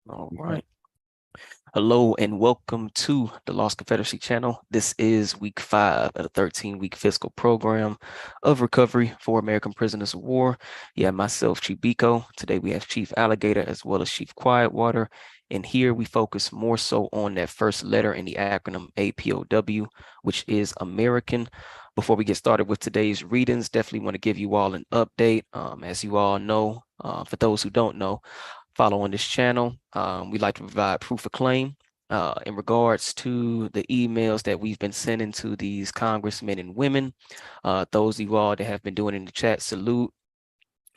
All right. Hello and welcome to the Lost Confederacy channel. This is week 5 of the 13-week fiscal program of recovery for American prisoners of war. Yeah, myself, Chief Biko. Today we have Chief Alligator as well as Chief Quietwater. And here we focus more so on that first letter in the acronym APOW, which is American. Before we get started with today's readings, definitely want to give you all an update. As you all know, for those who don't know, following this channel, we like to provide proof of claim in regards to the emails that we've been sending to these congressmen and women. Those of you all that have been doing in the chat, salute.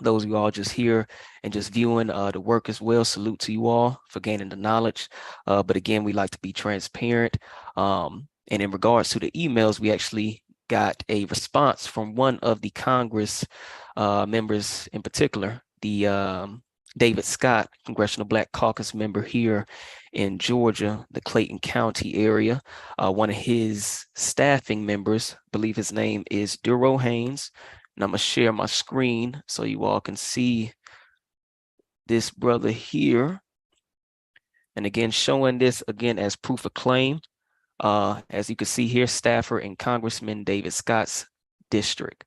Those of you all just here and just viewing the work as well, salute to you all for gaining the knowledge. But again, we like to be transparent. And in regards to the emails, we actually got a response from one of the Congress members in particular, the David Scott, Congressional Black Caucus member here in Georgia, the Clayton County area. One of his staffing members, I believe his name is Duro Haynes. And I'm going to share my screen so you all can see this brother here. And again, showing this again as proof of claim. As you can see here, staffer in Congressman David Scott's district.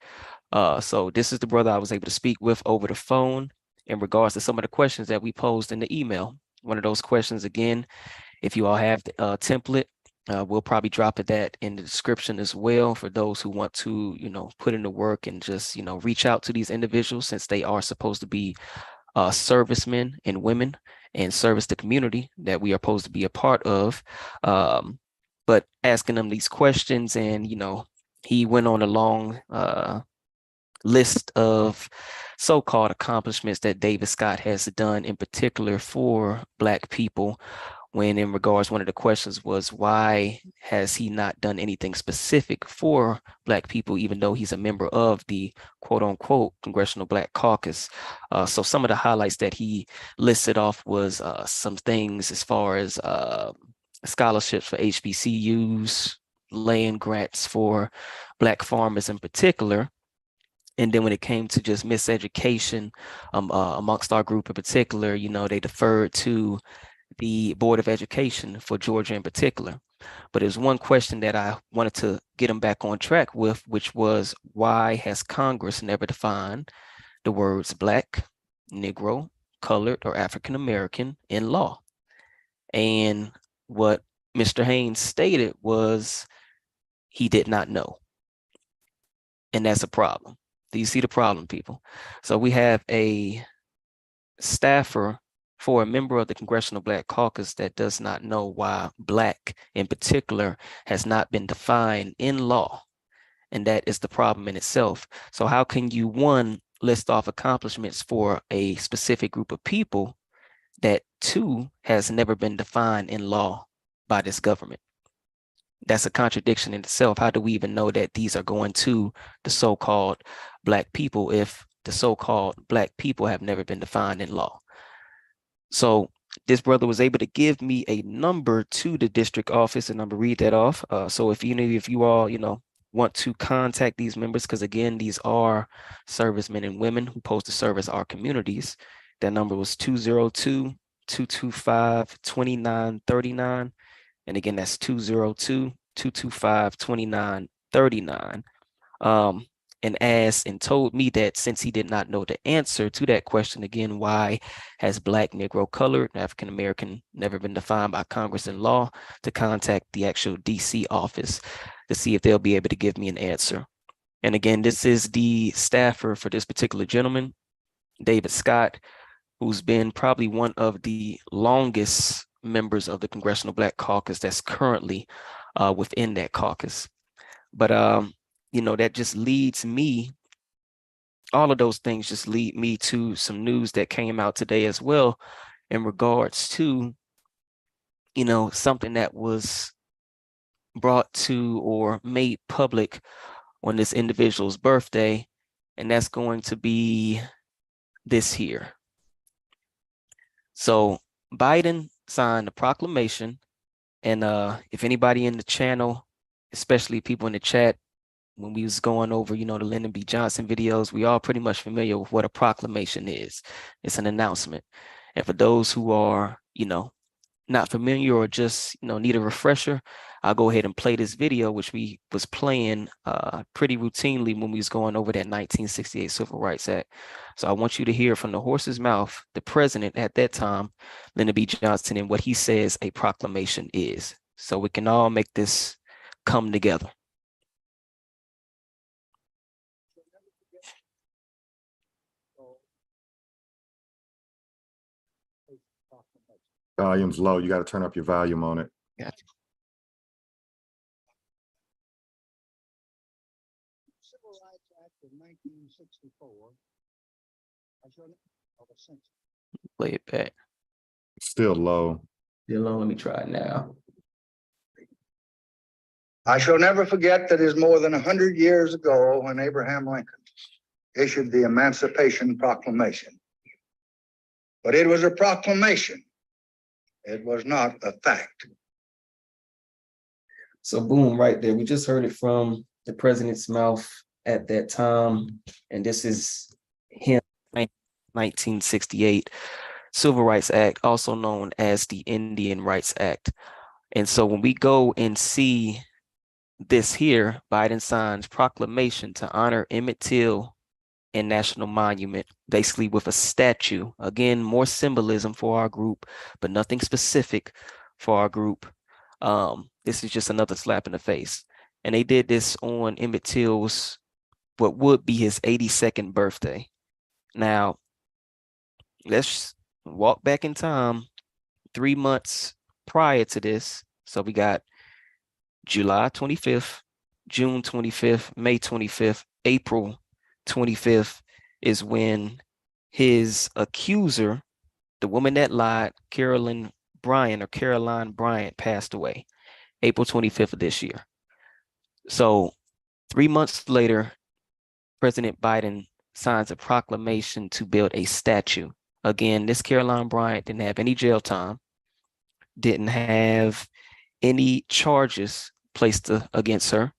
So this is the brother I was able to speak with over the phone in regards to some of the questions that we posed in the email. One of those questions, again, if you all have the template, we'll probably drop that in the description as well for those who want to, put in the work and just, reach out to these individuals since they are supposed to be servicemen and women and service the community that we are supposed to be a part of. But asking them these questions and, he went on a long list of so-called accomplishments that David Scott has done in particular for Black people, when in regards, one of the questions was, why has he not done anything specific for Black people, even though he's a member of the quote unquote Congressional Black Caucus? So some of the highlights that he listed off was some things as far as scholarships for HBCUs, land grants for Black farmers in particular. And then when it came to just miseducation amongst our group in particular, they deferred to the Board of Education for Georgia in particular. But there's one question that I wanted to get him back on track with, which was, why has Congress never defined the words Black, Negro, colored, or African American in law? And what Mr. Haynes stated was he did not know. And that's a problem. Do you see the problem, people? So we have a staffer for a member of the Congressional Black Caucus that does not know why Black in particular has not been defined in law. And that is the problem in itself. So how can you, one, list off accomplishments for a specific group of people that, two, has never been defined in law by this government? That's a contradiction in itself. How do we even know that these are going to the so-called Black people if the so-called Black people have never been defined in law? So this brother was able to give me a number to the district office, and I'm gonna read that off. So if you all, want to contact these members, because again, these are servicemen and women who post to service our communities. That number was 202-225-2939. And again, that's 202-225-2939. And asked and told me that since he did not know the answer to that question, again, why has Black, Negro, colored, African American never been defined by Congress in law, to contact the actual DC office to see if they'll be able to give me an answer. And again, this is the staffer for this particular gentleman, David Scott, who's been probably one of the longest members of the Congressional Black Caucus that's currently within that caucus. But that just leads me, all of those things just lead me to some news that came out today as well in regards to, something that was brought to or made public on this individual's birthday, and that's going to be this here. So Biden signed a proclamation, and if anybody in the channel, especially people in the chat, when we was going over, the Lyndon B. Johnson videos, we all pretty much familiar with what a proclamation is. It's an announcement. And for those who are, not familiar or just, need a refresher, I'll go ahead and play this video, which we was playing pretty routinely when we was going over that 1968 Civil Rights Act. So I want you to hear from the horse's mouth, the president at that time, Lyndon B. Johnson, and what he says a proclamation is. So we can all make this come together. Volume's low. You got to turn up your volume on it. Gotcha. Civil Rights Act of 1964. Play it back. It's still low. Still low. Let me try it now. I shall never forget that it is more than 100 years ago when Abraham Lincoln issued the Emancipation Proclamation. But it was a proclamation. It was not a fact. So boom, right there. We just heard it from the president's mouth at that time. And this is him, 1968 Civil Rights Act, also known as the Indian Rights Act. And so when we go and see this here, Biden signs proclamation to honor Emmett Till and National Monument, basically with a statue. Again, more symbolism for our group, but nothing specific for our group. This is just another slap in the face. And they did this on Emmett Till's, what would be his 82nd birthday. Now, let's walk back in time 3 months prior to this. So we got July 25th, June 25th, May 25th, April 25th is when his accuser, the woman that lied, Caroline Bryant, passed away, April 25th of this year. So 3 months later, President Biden signs a proclamation to build a statue. Again, this Caroline Bryant didn't have any jail time, didn't have any charges placed against her.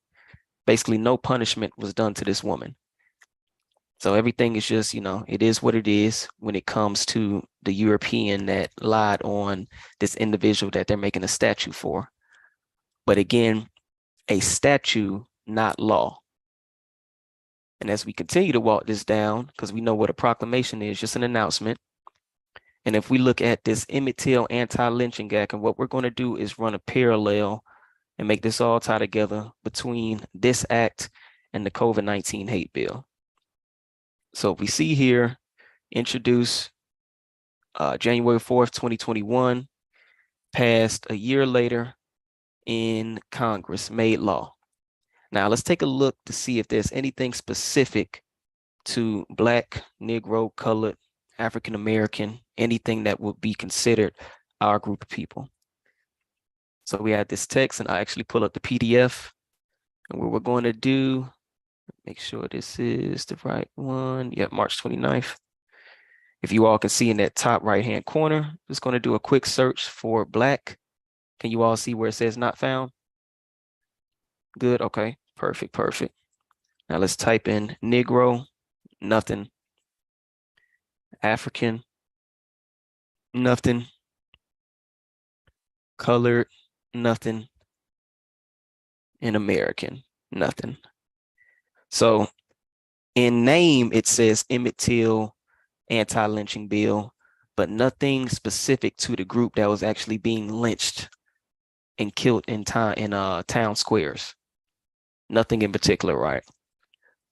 Basically, no punishment was done to this woman. So everything is just, it is what it is when it comes to the European that lied on this individual that they're making a statue for. But again, a statue, not law. And as we continue to walk this down, because we know what a proclamation is, just an announcement. And if we look at this Emmett Till anti-lynching act, and what we're going to do is run a parallel and make this all tie together between this act and the COVID-19 hate bill. So we see here, introduced January 4th, 2021, passed a year later in Congress, made law. Now let's take a look to see if there's anything specific to Black, Negro, colored, African American, anything that would be considered our group of people. So we had this text, and I actually pull up the PDF, and what we're going to do, make sure this is the right one. Yep, March 29th. If you all can see in that top right-hand corner, just going to do a quick search for Black. Can you all see where it says not found? Good, okay, perfect. Now let's type in Negro, nothing. African, nothing. Colored, nothing. And American, nothing. So in name, it says Emmett Till anti-lynching bill, but nothing specific to the group that was actually being lynched and killed in town squares. Nothing in particular, right?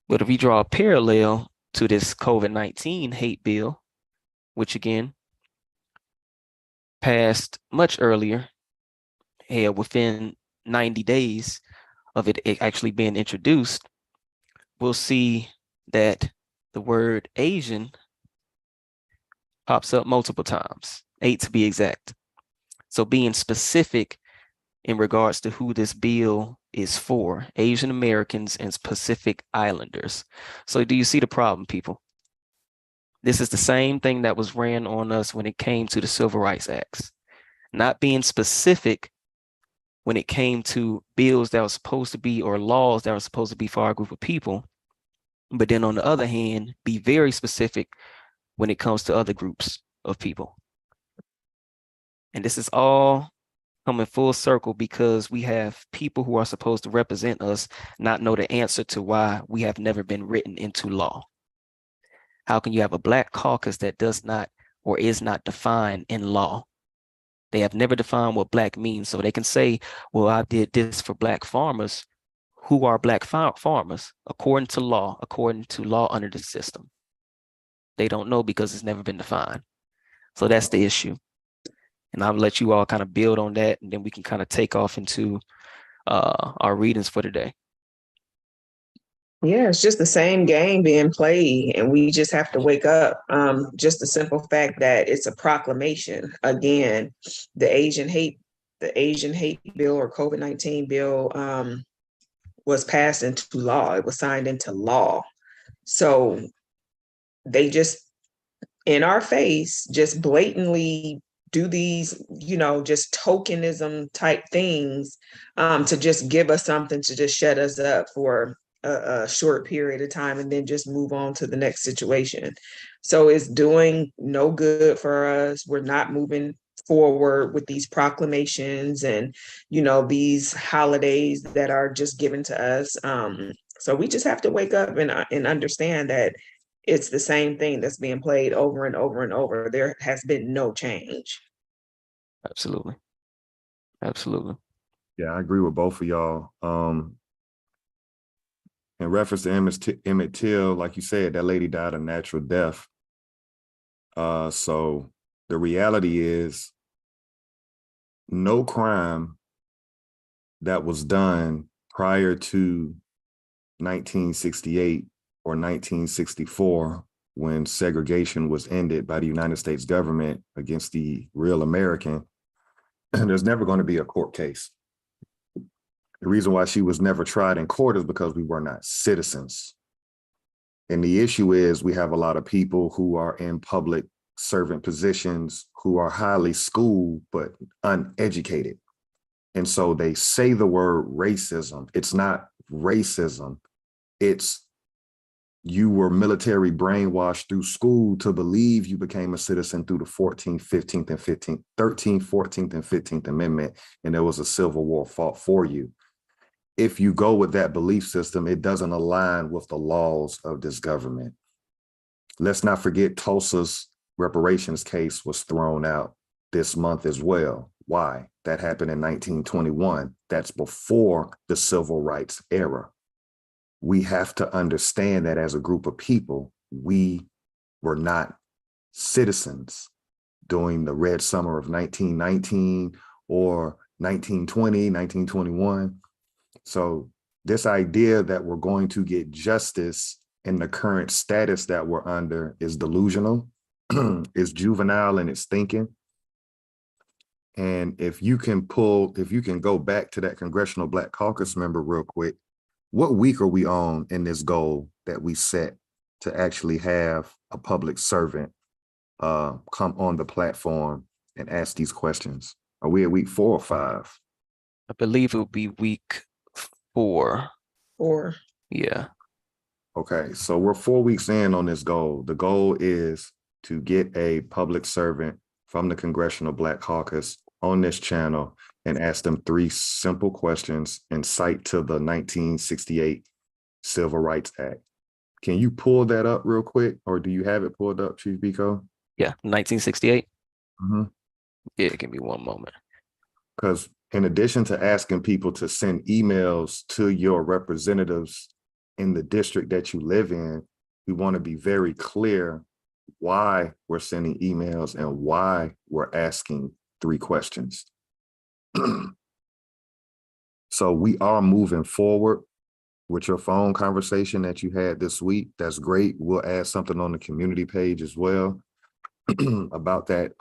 But if we draw a parallel to this COVID-19 hate bill, which again passed much earlier, within 90 days of it actually being introduced, we'll see that the word Asian pops up multiple times, 8 to be exact. So being specific in regards to who this bill is for, Asian Americans and Pacific Islanders. So do you see the problem, people? This is the same thing that was ran on us when it came to the Civil Rights Acts. Not being specific when it came to bills that were supposed to be, or laws that were supposed to be for our group of people, but then on the other hand, be very specific when it comes to other groups of people. And this is all coming full circle because we have people who are supposed to represent us not know the answer to why we have never been written into law. How can you have a Black caucus that does not or is not defined in law? They have never defined what Black means. So they can say, well, I did this for Black farmers. Who are Black farmers? According to law under the system. They don't know because it's never been defined. So that's the issue. And I'll let you all kind of build on that, and then we can kind of take off into our readings for today. Yeah, it's just the same game being played, and we just have to wake up. Just the simple fact that it's a proclamation. Again, the Asian hate bill or COVID-19 bill was passed into law. It was signed into law. So they just, in our face, just blatantly do these, just tokenism type things to just give us something to just shut us up for a short period of time and then just move on to the next situation. So it's doing no good for us. We're not moving forward with these proclamations and, these holidays that are just given to us. So we just have to wake up and understand that it's the same thing that's being played over and over and over. There has been no change. Absolutely. Absolutely. Yeah, I agree with both of y'all. In reference to Emmett Till, like you said, that lady died a natural death. So the reality is no crime that was done prior to 1968 or 1964, when segregation was ended by the United States government against the real American, there's never going to be a court case. The reason why she was never tried in court is because we were not citizens. And the issue is we have a lot of people who are in public servant positions who are highly schooled but uneducated. And so they say the word racism. It's not racism. It's you were military brainwashed through school to believe you became a citizen through the 14th, 15th, and 15th, 13th, 14th, and 15th Amendment, and there was a civil war fought for you. If you go with that belief system, it doesn't align with the laws of this government. Let's not forget Tulsa's reparations case was thrown out this month as well. Why? That happened in 1921. That's before the civil rights era. We have to understand that as a group of people, we were not citizens during the Red Summer of 1919 or 1920, 1921. So this idea that we're going to get justice in the current status that we're under is delusional, is juvenile in its thinking. And if you can go back to that Congressional Black Caucus member real quick, what week are we on in this goal that we set to actually have a public servant come on the platform and ask these questions? Are we at week 4 or 5? I believe it will be week 4. Or Yeah. Okay, so we're 4 weeks in on this goal. The goal is to get a public servant from the Congressional Black Caucus on this channel and ask them 3 simple questions and cite to the 1968 Civil Rights Act. Can you pull that up real quick, or do you have it pulled up, Chief Biko? Yeah, 1968. Mm-hmm. Yeah, give me one moment. Because in addition to asking people to send emails to your representatives in the district that you live in, we want to be very clear why we're sending emails and why we're asking 3 questions. So we are moving forward with your phone conversation that you had this week. That's great. We'll add something on the community page as well about that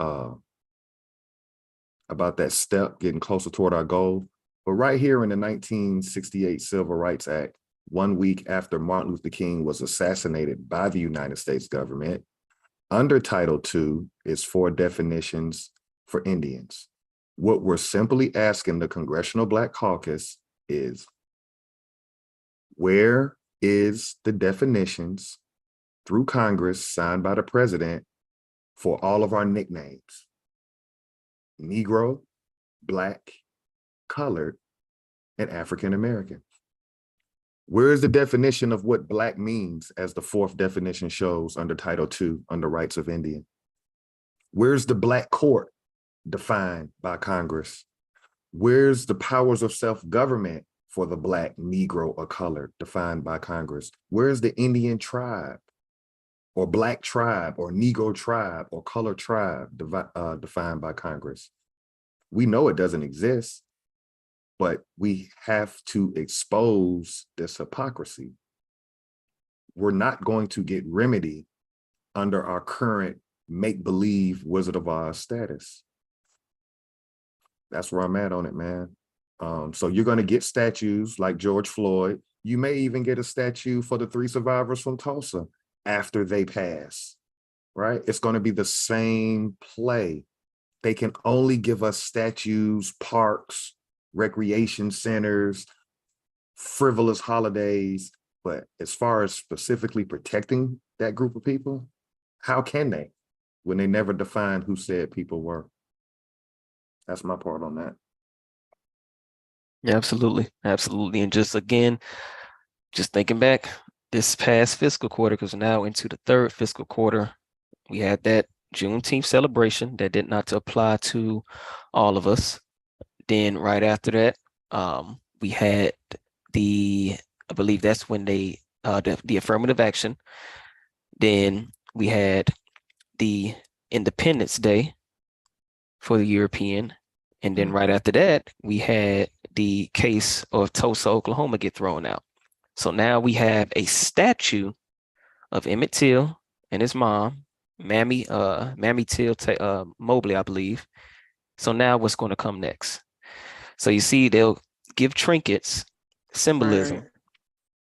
step, getting closer toward our goal. But right here in the 1968 Civil Rights Act, 1 week after Martin Luther King was assassinated by the United States government, under Title II is 4 definitions for Indians. What we're simply asking the Congressional Black Caucus is, where is the definitions through Congress signed by the president for all of our nicknames? Negro, Black, Colored, and African American. Where is the definition of what Black means, as the fourth definition shows under Title II, under Rights of Indian? Where's the Black court defined by Congress? Where's the powers of self-government for the Black, Negro, or Colored defined by Congress? Where's the Indian tribe or Black tribe or Negro tribe or Colored tribe defined by Congress? We know it doesn't exist, but we have to expose this hypocrisy. We're not going to get remedy under our current make-believe Wizard of Oz status. That's where I'm at on it, man. So you're going to get statues like George Floyd. You may even get a statue for the 3 survivors from Tulsa after they pass, right? It's going to be the same play. They can only give us statues, parks, recreation centers, frivolous holidays. But as far as specifically protecting that group of people, how can they when they never define who said people were? That's my part on that. Yeah, absolutely. Absolutely. And just again, just thinking back this past fiscal quarter, because we're now into the third fiscal quarter, we had that Juneteenth celebration that did not apply to all of us. Then right after that, we had I believe that's when the affirmative action. Then we had the Independence Day for the European. And then right after that, we had the case of Tulsa, Oklahoma get thrown out. So now we have a statue of Emmett Till and his mom, Mammy Till Mobley, I believe. So now what's going to come next? So you see, they'll give trinkets, symbolism, Right.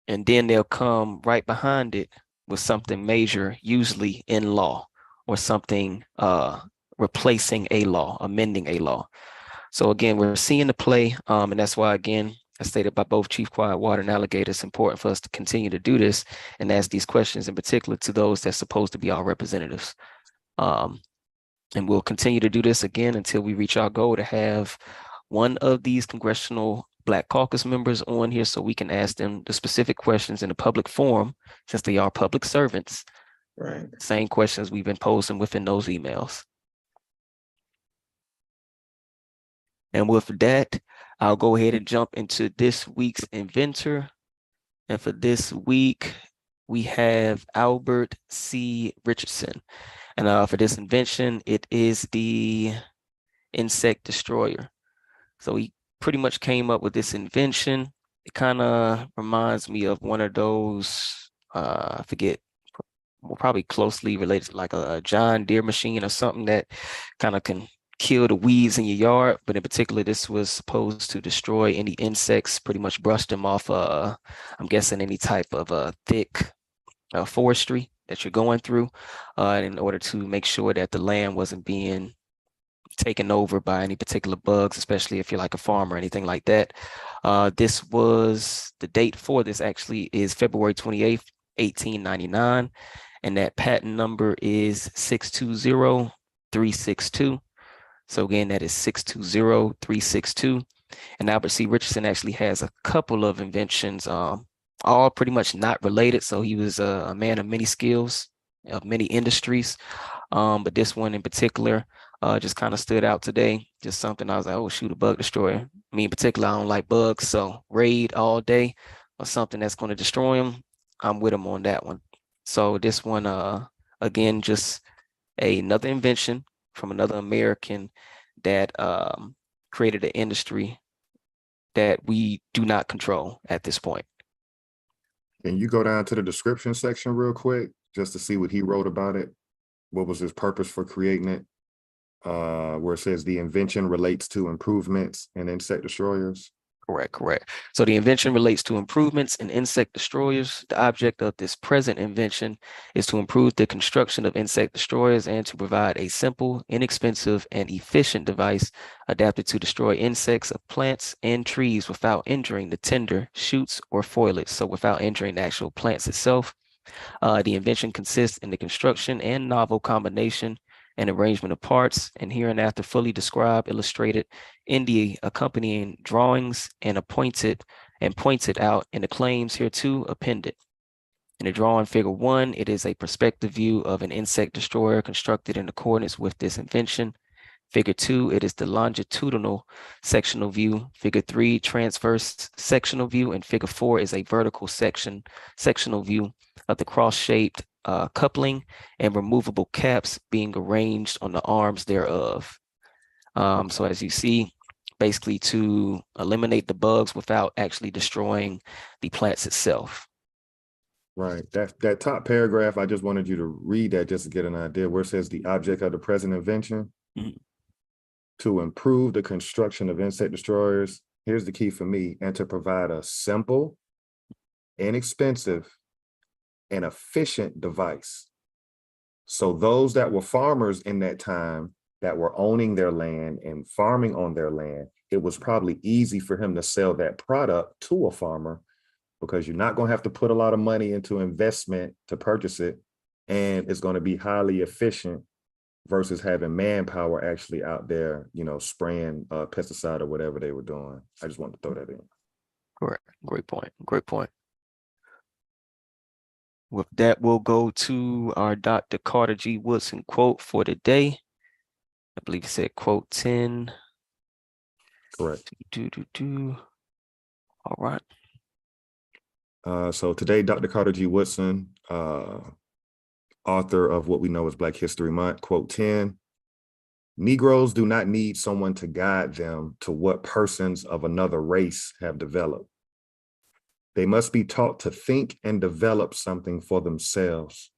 and then they'll come right behind it with something major, usually in law, or something replacing a law, amending a law. So again, we're seeing the play, and that's why, again, as stated by both Chief Quietwater and Alligator, it's important for us to continue to do this and ask these questions, in particular to those that's supposed to be our representatives. And we'll continue to do this again until we reach our goal to have one of these congressional Black Caucus members on here so we can ask them the specific questions in a public forum, since they are public servants. Right. Same questions we've been posting within those emails. And with that, I'll go ahead and jump into this week's Inventor. And for this week, we have Albert C. Richardson. And for this invention, it is the insect destroyer. So he pretty much came up with this invention. It kind of reminds me of one of those, I forget, probably closely related to like a John Deere machine or something that kind of can kill the weeds in your yard. But in particular, this was supposed to destroy any insects, pretty much brush them off, I'm guessing any type of thick forestry that you're going through in order to make sure that the land wasn't being taken over by any particular bugs, especially if you're like a farmer or anything like that. This was the date for this actually is February 28th, 1899. And that patent number is 620362. So again, that is 620362. And Albert C. Richardson actually has a couple of inventions, all pretty much not related. So he was a man of many skills, of many industries. But this one in particular just kind of stood out today. Just something I was like, oh, shoot, a bug destroyer. Me in particular, I don't like bugs. So raid all day or something that's going to destroy them, I'm with him on that one. So this one, again, just another invention from another American that created an industry that we do not control at this point. Can you go down to the description section real quick, just to see what he wrote about it? What was his purpose for creating it? Where it says the invention relates to improvements in insect destroyers. Correct. So the invention relates to improvements in insect destroyers. The object of this present invention is to improve the construction of insect destroyers and to provide a simple, inexpensive, and efficient device adapted to destroy insects of plants and trees without injuring the tender shoots or foliage. So without injuring the actual plants itself. The invention consists in the construction and novel combination and arrangement of parts, and hereinafter fully described, illustrated in the accompanying drawings and pointed out in the claims hereto appended. In the drawing figure 1, it is a perspective view of an insect destroyer constructed in accordance with this invention. Figure 2, it is the longitudinal sectional view. Figure 3, transverse sectional view. And figure 4 is a vertical sectional view of the cross-shaped coupling and removable caps being arranged on the arms thereof. So as you see, basically to eliminate the bugs without actually destroying the plants itself. Right. That top paragraph, I just wanted you to read that just to get an idea where it says the object of the present invention. Mhm. To improve the construction of insect destroyers. Here's the key for me, and to provide a simple, inexpensive, and efficient device. So those that were farmers in that time that were owning their land and farming on their land, it was probably easy for him to sell that product to a farmer because you're not going to have to put a lot of money into investment to purchase it. And it's going to be highly efficient versus having manpower actually out there, you know, spraying pesticide or whatever they were doing. I just wanted to throw that in. Correct. Great point. Great point. With that, we'll go to our Dr. Carter G. Woodson quote for the day. I believe he said quote 10. Correct. All right. So today, Dr. Carter G. Woodson, author of what we know as Black History Month, quote 10, Negroes do not need someone to guide them to what persons of another race have developed. They must be taught to think and develop something for themselves.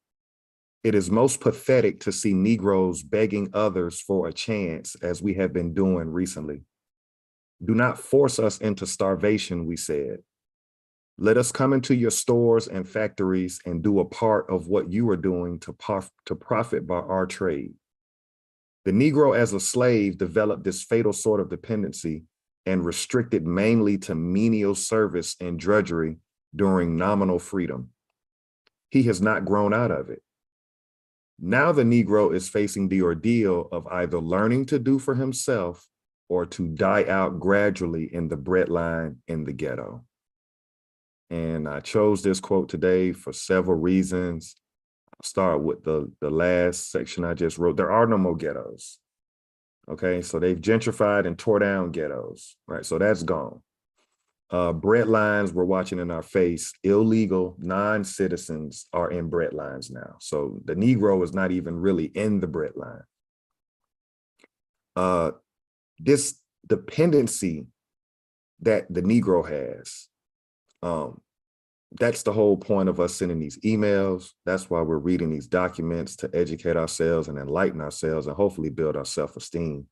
It is most pathetic to see Negroes begging others for a chance, as we have been doing recently. Do not force us into starvation, we said. Let us come into your stores and factories and do a part of what you are doing to profit by our trade. The Negro as a slave developed this fatal sort of dependency and restricted mainly to menial service and drudgery during nominal freedom. He has not grown out of it. Now the Negro is facing the ordeal of either learning to do for himself or to die out gradually in the breadline in the ghetto. And I chose this quote today for several reasons. I'll start with the last section I just wrote. There are no more ghettos. Okay, so they've gentrified and tore down ghettos, right? So that's gone. Bread lines we're watching in our face. Illegal non-citizens are in bread lines now. So the Negro is not even really in the bread line. This dependency that the Negro has, that's the whole point of us sending these emails. That's why we're reading these documents, to educate ourselves and enlighten ourselves and hopefully build our self-esteem.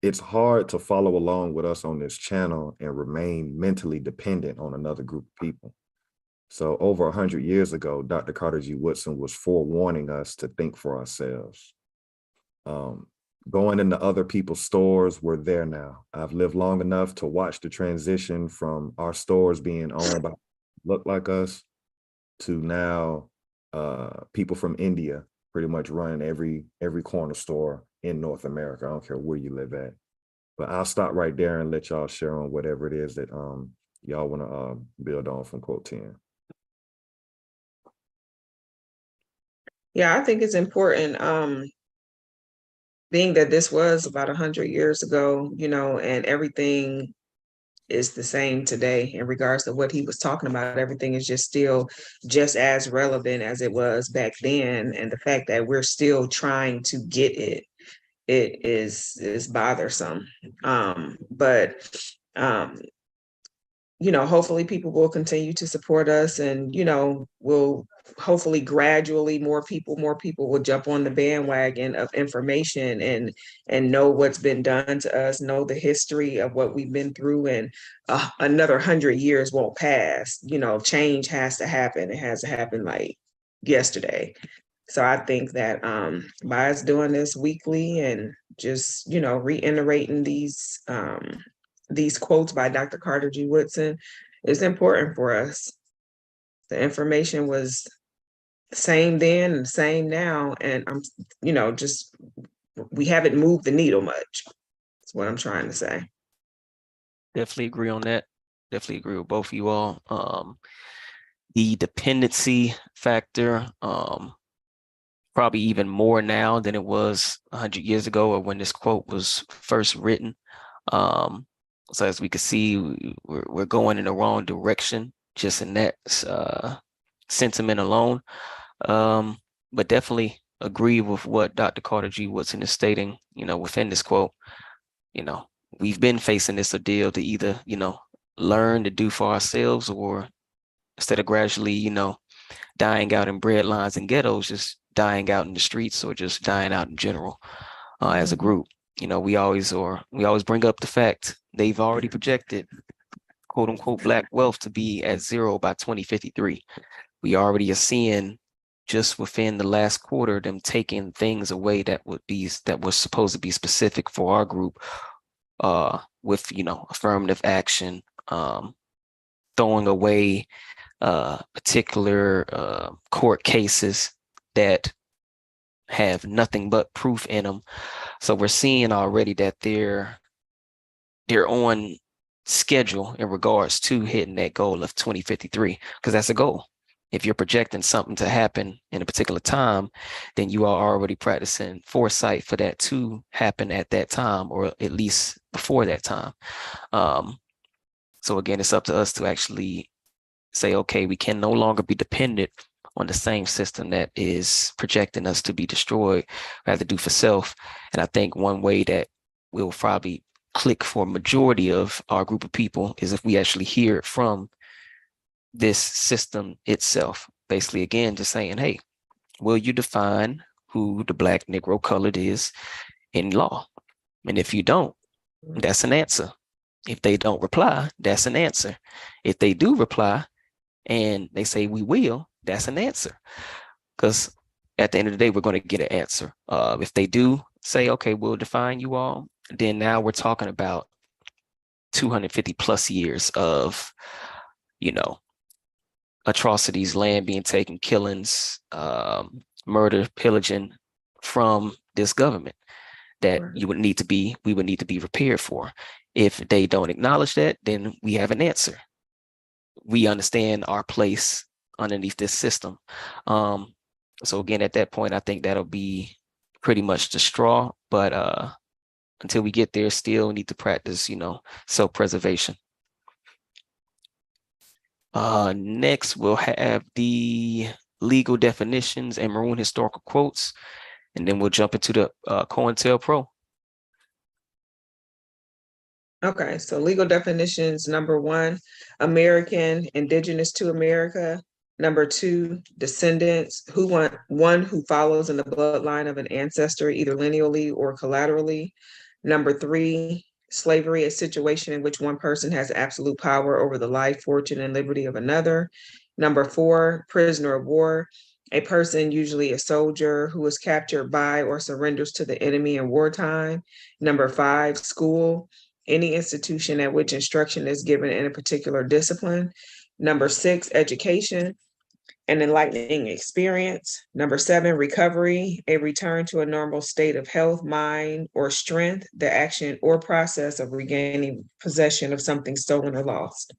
It's hard to follow along with us on this channel and remain mentally dependent on another group of people. So over 100 years ago, Dr. Carter G. Woodson was forewarning us to think for ourselves. Going into other people's stores, we're there now. I've lived long enough to watch the transition from our stores being owned by look like us to now people from India pretty much running every corner store in North America. I don't care where you live at. But I'll stop right there and let y'all share on whatever it is that y'all want to build on from quote 10. Yeah, I think it's important, being that this was about 100 years ago, you know, and everything is the same today in regards to what he was talking about. Everything is just still just as relevant as it was back then. And the fact that we're still trying to get it is bothersome. But you know, hopefully people will continue to support us, and, you know, we'll hopefully gradually more people will jump on the bandwagon of information and know what's been done to us, know the history of what we've been through, and another 100 years won't pass. You know, change has to happen. It has to happen like yesterday. So I think that by us doing this weekly and just, you know, reiterating these quotes by Dr. Carter G. Woodson is important for us. The information was same then and same now. And I'm, just we haven't moved the needle much. That's what I'm trying to say. Definitely agree on that. Definitely agree with both of you all. The dependency factor, probably even more now than it was 100 years ago or when this quote was first written. So as we can see, we're going in the wrong direction just in that sentiment alone. But definitely agree with what Dr. Carter G. Woodson is stating, within this quote. We've been facing this ordeal to either, learn to do for ourselves, or instead of gradually, dying out in bread lines and ghettos, just dying out in the streets or just dying out in general as a group. We always bring up the fact they've already projected quote unquote black wealth to be at zero by 2053. We already are seeing just within the last quarter them taking things away that was supposed to be specific for our group, with affirmative action, throwing away particular court cases that have nothing but proof in them. So we're seeing already that they're on schedule in regards to hitting that goal of 2053, because that's a goal. If you're projecting something to happen in a particular time, then you are already practicing foresight for that to happen at that time, or at least before that time. So again, it's up to us to actually say, okay, we can no longer be dependent on the same system that is projecting us to be destroyed. We have to do for self. And I think one way that we'll probably click for a majority of our group of people is if we actually hear it from this system itself. Basically, again, just saying, hey, will you define who the Black, Negro, colored is in law? And if you don't, that's an answer. If they don't reply, that's an answer. If they do reply and they say we will, that's an answer. Because at the end of the day, we're going to get an answer. If they do say, okay, we'll define you all, then now we're talking about 250 plus years of, atrocities, land being taken, killings, murder, pillaging from this government that we would need to be prepared for. If they don't acknowledge that, then we have an answer. We understand our place underneath this system. So again, at that point, I think that'll be pretty much the straw. But until we get there, still need to practice, self-preservation. Next, we'll have the legal definitions and maroon historical quotes, and then we'll jump into the Cointel Pro. Okay, so legal definitions: number 1, American, indigenous to America. Number 2, descendants, one who follows in the bloodline of an ancestor, either lineally or collaterally. Number 3, slavery, a situation in which one person has absolute power over the life, fortune, and liberty of another. Number 4, prisoner of war, a person, usually a soldier, who is captured by or surrenders to the enemy in wartime. Number 5, school, any institution at which instruction is given in a particular discipline. Number 6, education, an enlightening experience. Number 7, recovery, a return to a normal state of health, mind, or strength, the action or process of regaining possession of something stolen or lost.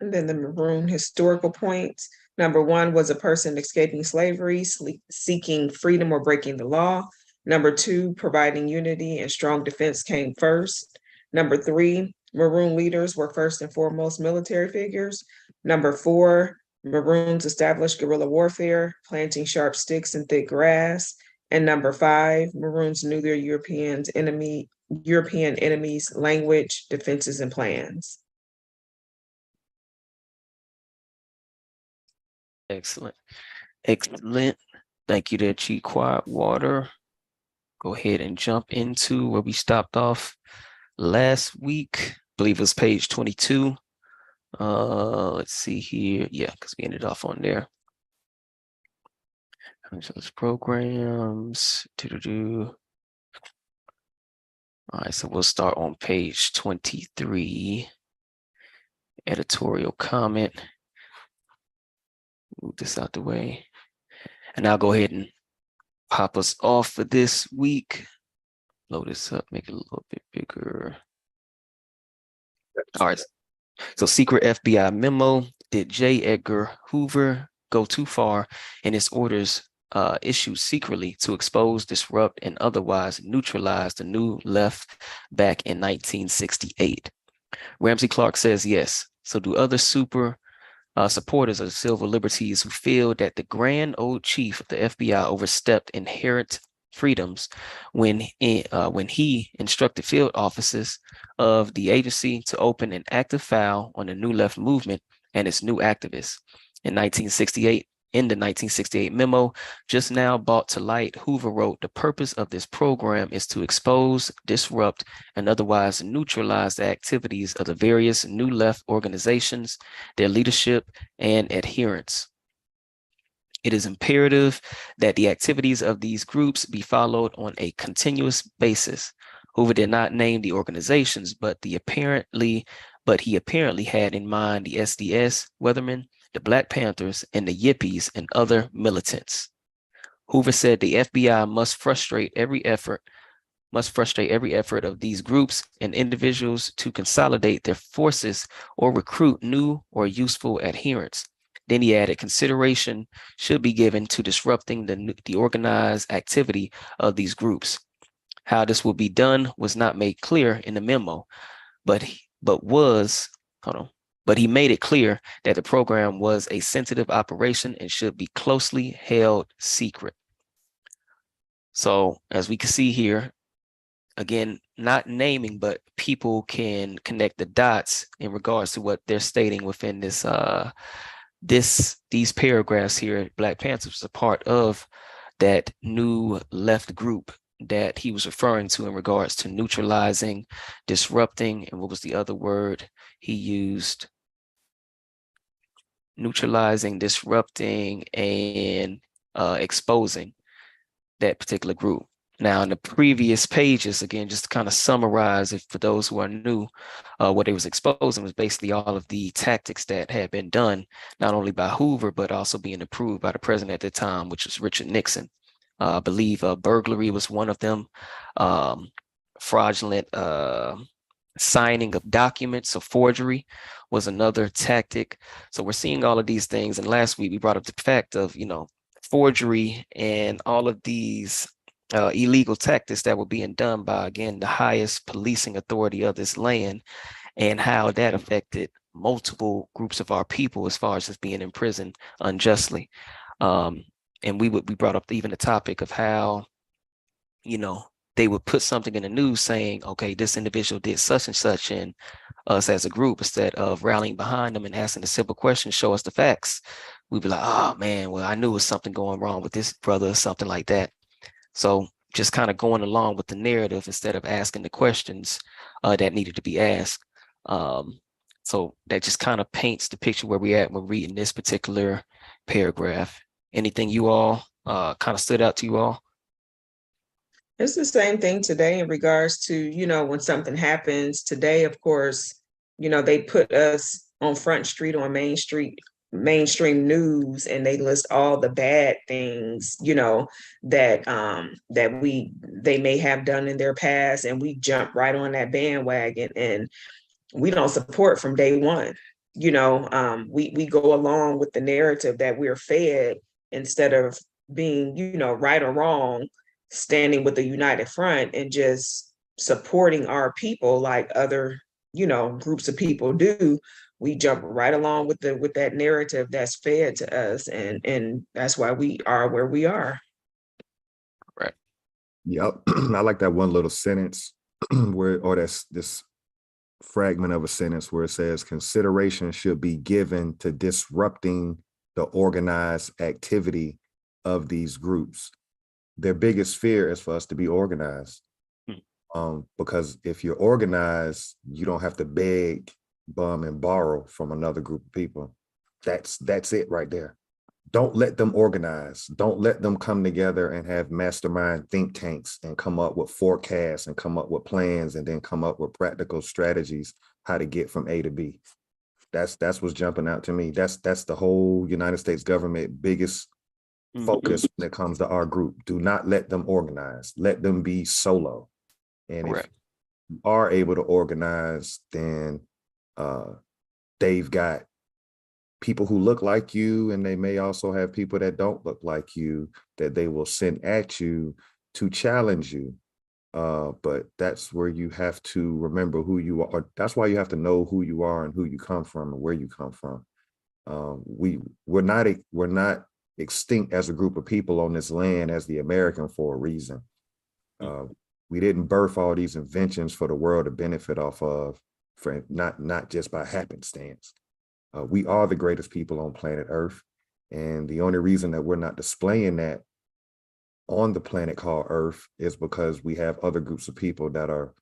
And then the maroon historical points. Number 1 was a person escaping slavery, seeking freedom, or breaking the law. Number 2, providing unity and strong defense came first. Number 3, maroon leaders were first and foremost military figures. Number 4, maroons established guerrilla warfare, planting sharp sticks in thick grass. And number 5, maroons knew their European enemies' language, defenses, and plans. Excellent. Thank you there, Chief Quiet Water. Go ahead and jump into where we stopped off last week. I believe it was page 22. Let's see here. Yeah, because we ended off on there. Those programs. All right, so we'll start on page 23. editorial comment. Move this out the way. And I'll go ahead and pop us off for this week. Load this up, make it a little bit bigger. All right. So secret FBI memo. Did J. Edgar Hoover go too far in his orders issued secretly to expose, disrupt, and otherwise neutralize the New Left back in 1968? Ramsey Clark says yes. So do other supporters of the civil liberties who feel that the grand old chief of the FBI overstepped inherent freedoms when he instructed field officers of the agency to open an active file on the New Left movement and its new activists. In the 1968 memo, just now brought to light, Hoover wrote, "The purpose of this program is to expose, disrupt, and otherwise neutralize the activities of the various New Left organizations, their leadership, and adherents. It is imperative that the activities of these groups be followed on a continuous basis." Hoover did not name the organizations, but he apparently had in mind the SDS, Weathermen, the Black Panthers, and the Yippies and other militants. Hoover said the FBI must frustrate every effort of these groups and individuals to consolidate their forces or recruit new or useful adherents. Then he added, consideration should be given to disrupting the organized activity of these groups. How this will be done was not made clear in the memo, but he made it clear that the program was a sensitive operation and should be closely held secret. So as we can see here, again, not naming, but people can connect the dots in regards to what they're stating within these paragraphs here. Black Panthers was a part of that New Left group that he was referring to in regards to neutralizing, disrupting, and what was the other word he used? Neutralizing, disrupting, and exposing that particular group. Now, in the previous pages, again, just to kind of summarize it for those who are new, what it was exposing was basically all of the tactics that had been done, not only by Hoover, but also being approved by the president at the time, which was Richard Nixon. I believe burglary was one of them, fraudulent signing of documents, so forgery was another tactic. So we're seeing all of these things. And last week we brought up the fact of, forgery and all of these illegal tactics that were being done by, again, the highest policing authority of this land, and how that affected multiple groups of our people as far as just being in prison unjustly. And we brought up even the topic of how, they would put something in the news saying, okay, this individual did such and such, and us as a group, instead of rallying behind them and asking the simple question, show us the facts, we'd be like, oh man, well, I knew there was something going wrong with this brother or something like that. So just kind of going along with the narrative instead of asking the questions that needed to be asked. So that just kind of paints the picture where we're at when reading this particular paragraph. Anything you all kind of stood out to you all? It's the same thing today in regards to, when something happens today, of course, they put us on Front Street on Main Street, mainstream news, and they list all the bad things, that they may have done in their past, and we jump right on that bandwagon, and we don't support from day one. We go along with the narrative that we're fed instead of being, right or wrong, standing with the united front and just supporting our people like other, groups of people do. We jump right along with that narrative that's fed to us, and that's why we are where we are. Right. Yep. I like that one little sentence that's this fragment of a sentence where it says consideration should be given to disrupting the organized activity of these groups. Their biggest fear is for us to be organized. Because if you're organized, you don't have to beg, bum, and borrow from another group of people. That's it right there. Don't let them organize. Don't let them come together and have mastermind think tanks and come up with forecasts and come up with plans and then come up with practical strategies how to get from A to B. That's what's jumping out to me. That's the whole United States government biggest focus when it comes to our group. Do not let them organize. Let them be solo. And if you are able to organize, then they've got people who look like you, and they may also have people that don't look like you that they will send at you to challenge you. But that's where you have to remember who you are. That's why you have to know who you are and who you come from and where you come from. We're not extinct as a group of people on this land as the American for a reason. We didn't birth all these inventions for the world to benefit off of, for not just by happenstance. We are the greatest people on planet Earth, and the only reason that we're not displaying that on the planet called Earth is because we have other groups of people that are,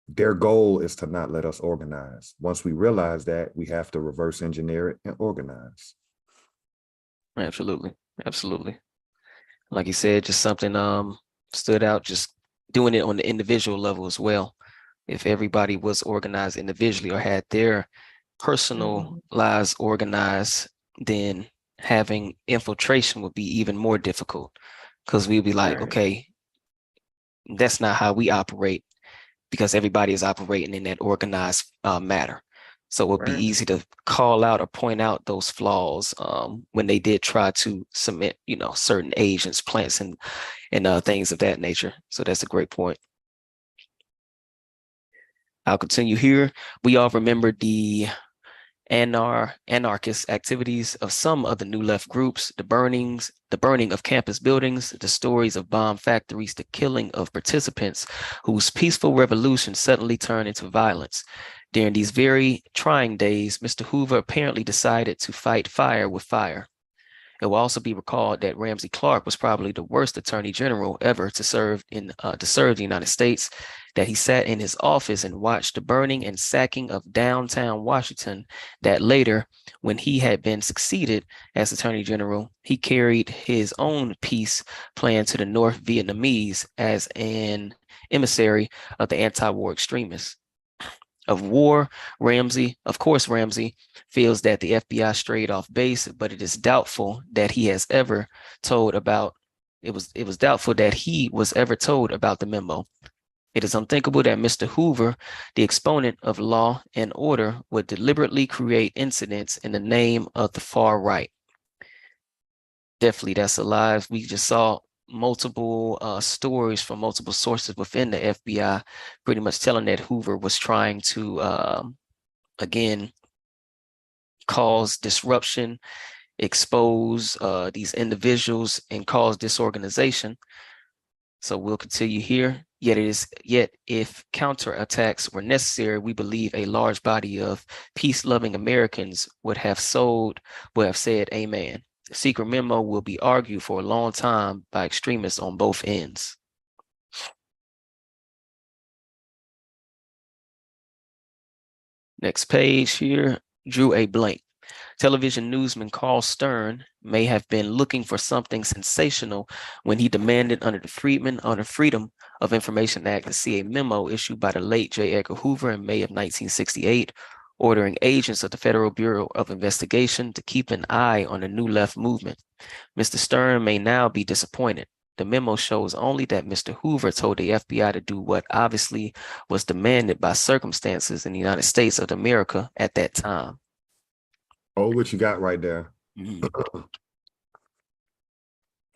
their goal is to not let us organize. Once we realize that, we have to reverse engineer it and organize. Absolutely. Like you said, just something stood out, just doing it on the individual level as well. If everybody was organized individually or had their personal lives organized, then having infiltration would be even more difficult, because we'd be like, okay, that's not how we operate, because everybody is operating in that organized matter. So it would be easy to call out or point out those flaws when they did try to cement, certain agents, plants, and things of that nature. So that's a great point. I'll continue here. We all remember the anarchist activities of some of the New Left groups, the burning of campus buildings, the stories of bomb factories, the killing of participants whose peaceful revolution suddenly turned into violence. During these very trying days, Mr. Hoover apparently decided to fight fire with fire. It will also be recalled that Ramsey Clark was probably the worst attorney general ever to serve the United States, that he sat in his office and watched the burning and sacking of downtown Washington, that later, when he had been succeeded as attorney general, he carried his own peace plan to the North Vietnamese as an emissary of the anti-war extremists. Of war, Ramsey feels that the FBI strayed off base, but it is doubtful that he has ever told about, it was doubtful that he was ever told about the memo. It is unthinkable that Mr. Hoover, the exponent of law and order, would deliberately create incidents in the name of the far right. Definitely, that's a lie. We just saw multiple stories from multiple sources within the FBI pretty much telling that Hoover was trying to, again, cause disruption, expose these individuals, and cause disorganization. So we'll continue here. Yet if counterattacks were necessary, we believe a large body of peace-loving Americans would have said amen. The secret memo will be argued for a long time by extremists on both ends. Next page here, drew a blank. Television newsman Carl Stern may have been looking for something sensational when he demanded under the Freedom of Information Act to see a memo issued by the late J. Edgar Hoover in May of 1968, ordering agents of the Federal Bureau of Investigation to keep an eye on the New Left movement. Mr. Stern may now be disappointed. The memo shows only that Mr. Hoover told the FBI to do what obviously was demanded by circumstances in the United States of America at that time. Oh, what you got right there.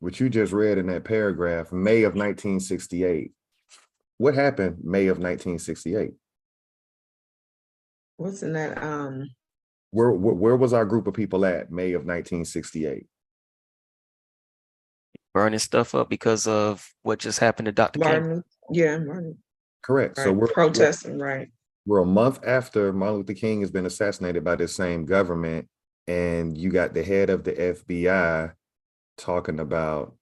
What you just read in that paragraph, May of 1968. What happened May of 1968? What's in that? Where was our group of people at May of 1968? Burning stuff up because of what just happened to Dr. King. Yeah, Martin. Correct. Right. So we're protesting, right? We're a month after Martin Luther King has been assassinated by this same government, and you got the head of the FBI talking about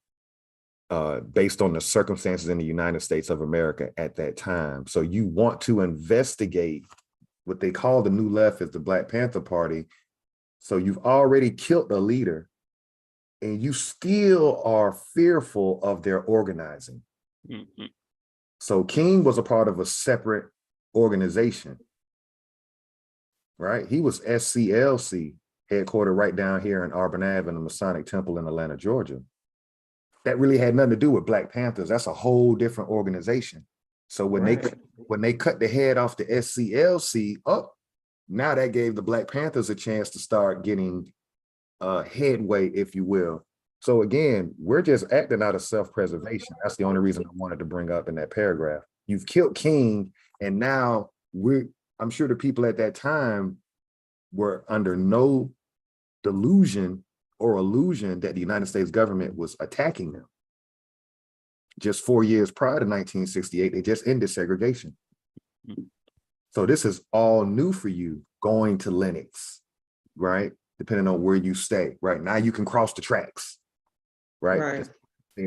based on the circumstances in the United States of America at that time. So you want to investigate what they call the New Left is the Black Panther Party. So you've already killed the leader, and you still are fearful of their organizing. So King was a part of a separate organization. right? He was SCLC, headquartered right down here in Auburn Ave in the Masonic Temple in Atlanta, Georgia. That really had nothing to do with Black Panthers. That's a whole different organization. So when they cut the head off the SCLC up, now that gave the Black Panthers a chance to start getting headway, if you will. So again, we're just acting out of self-preservation. That's the only reason I wanted to bring up in that paragraph. You've killed King, and now I'm sure the people at that time were under no delusion or illusion that the United States government was attacking them. Just 4 years prior to 1968, they just ended segregation. So this is all new for you going to Lenox, right? Depending on where you stay, right? Now you can cross the tracks, right?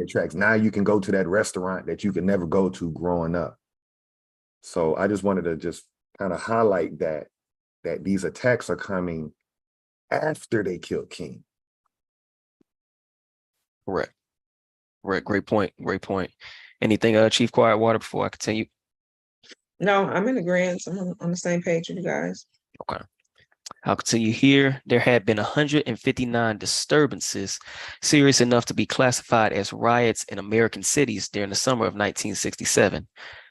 Tracks. Now you can go to that restaurant that you could never go to growing up. So I just wanted to just kind of highlight that these attacks are coming after they killed King. Correct. Right. Great point. Great point. Anything, Chief Quietwater, before I continue? No, I'm in agreement. I'm on the same page with you guys. Okay. I'll continue here. There had been 159 disturbances serious enough to be classified as riots in American cities during the summer of 1967.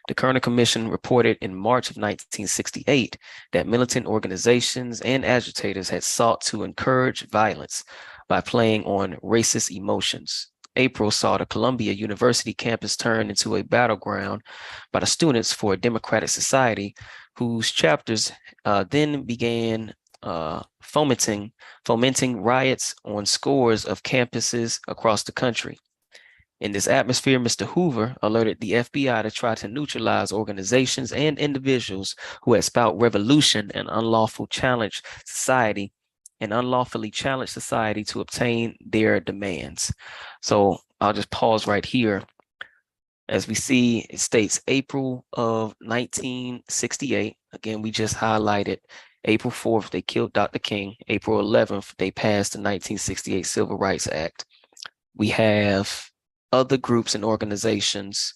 The Kerner Commission reported in March of 1968 that militant organizations and agitators had sought to encourage violence by playing on racist emotions. April saw the Columbia University campus turn into a battleground by the Students for a Democratic Society, whose chapters then began fomenting riots on scores of campuses across the country. In this atmosphere, Mr. Hoover alerted the FBI to try to neutralize organizations and individuals who had spout revolution and unlawfully challenged society to obtain their demands. So I'll just pause right here. As we see, it states April of 1968. Again, we just highlighted April 4th, they killed Dr. King. April 11th, they passed the 1968 Civil Rights Act. We have other groups and organizations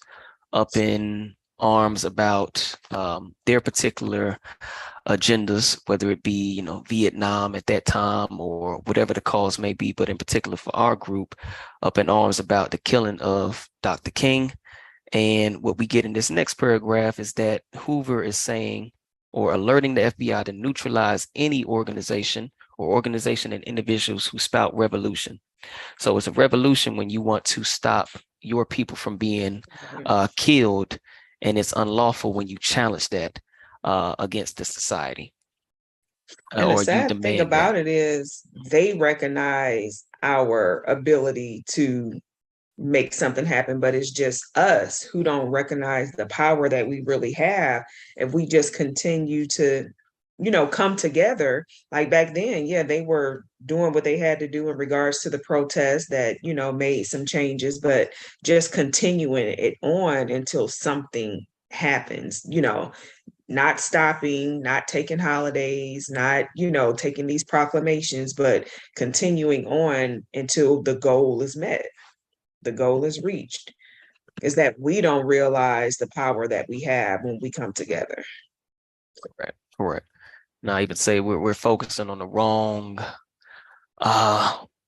up in arms about their particular agendas, whether it be, Vietnam at that time or whatever the cause may be, but in particular for our group, up in arms about the killing of Dr. King. And what we get in this next paragraph is that Hoover is saying or alerting the FBI to neutralize any organization and individuals who spout revolution. So it's a revolution when you want to stop your people from being killed, and it's unlawful when you challenge that against the society. And the sad thing about it is they recognize our ability to make something happen, but it's just us who don't recognize the power that we really have. If we just continue to, come together, like back then, they were doing what they had to do in regards to the protests that, made some changes, but just continuing it on until something happens, not stopping, not taking holidays, not, taking these proclamations, but continuing on until the goal is met. The goal is reached. Is that we don't realize the power that we have when we come together. Correct. Now, I even say we're focusing on the wrong,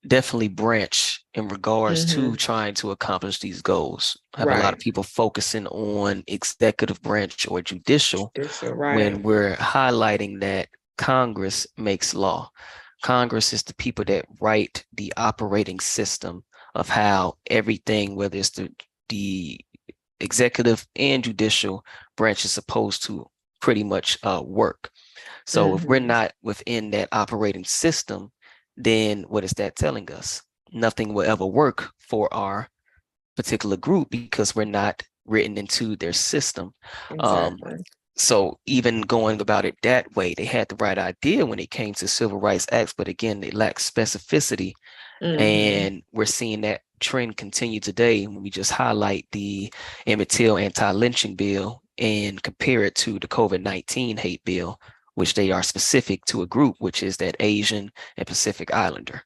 definitely branch in regards to trying to accomplish these goals. I have a lot of people focusing on executive branch or judicial when we're highlighting that Congress makes law. Congress is the people that write the operating system of how everything, whether it's the executive and judicial branch, is supposed to pretty much work. So if we're not within that operating system, then what is that telling us? Nothing will ever work for our particular group because we're not written into their system. So even going about it that way, they had the right idea when it came to civil rights acts, but again, they lack specificity. And we're seeing that trend continue today when we just highlight the Emmit anti-lynching bill and compare it to the COVID-19 hate bill, which they are specific to a group, which is that Asian and Pacific Islander.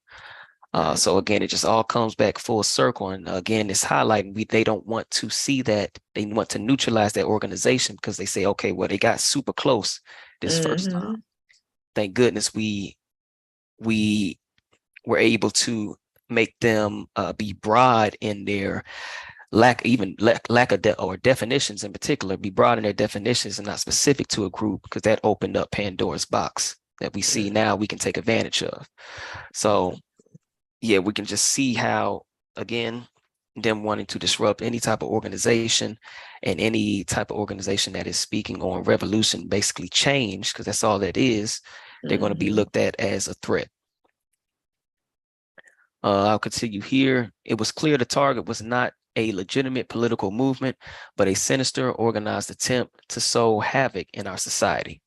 So again, it just all comes back full circle. And again, it's highlighting they don't want to see that. They want to neutralize that organization because they say, okay, well, they got super close this first time. thank goodness we were able to make them be broad in their lack of or definitions in particular, be broad in their definitions and not specific to a group, because that opened up Pandora's box that we see now we can take advantage of. So yeah, we can just see how, again, them wanting to disrupt any type of organization, and any type of organization that is speaking on revolution, basically change, because that's all that is, they're going to be looked at as a threat. I'll continue here. It was clear the target was not a legitimate political movement, but a sinister, organized attempt to sow havoc in our society.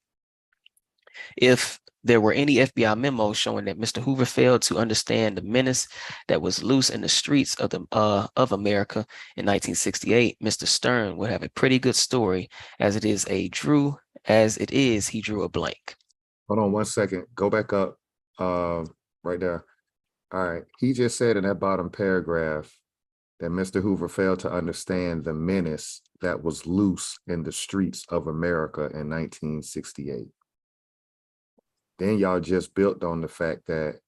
If there were any FBI memos showing that Mr. Hoover failed to understand the menace that was loose in the streets of America in 1968, Mr. Stern would have a pretty good story. As it is, he drew a blank. Hold on 1 second. Go back up right there. All right. He just said in that bottom paragraph that Mr. Hoover failed to understand the menace that was loose in the streets of America in 1968. Then y'all just built on the fact that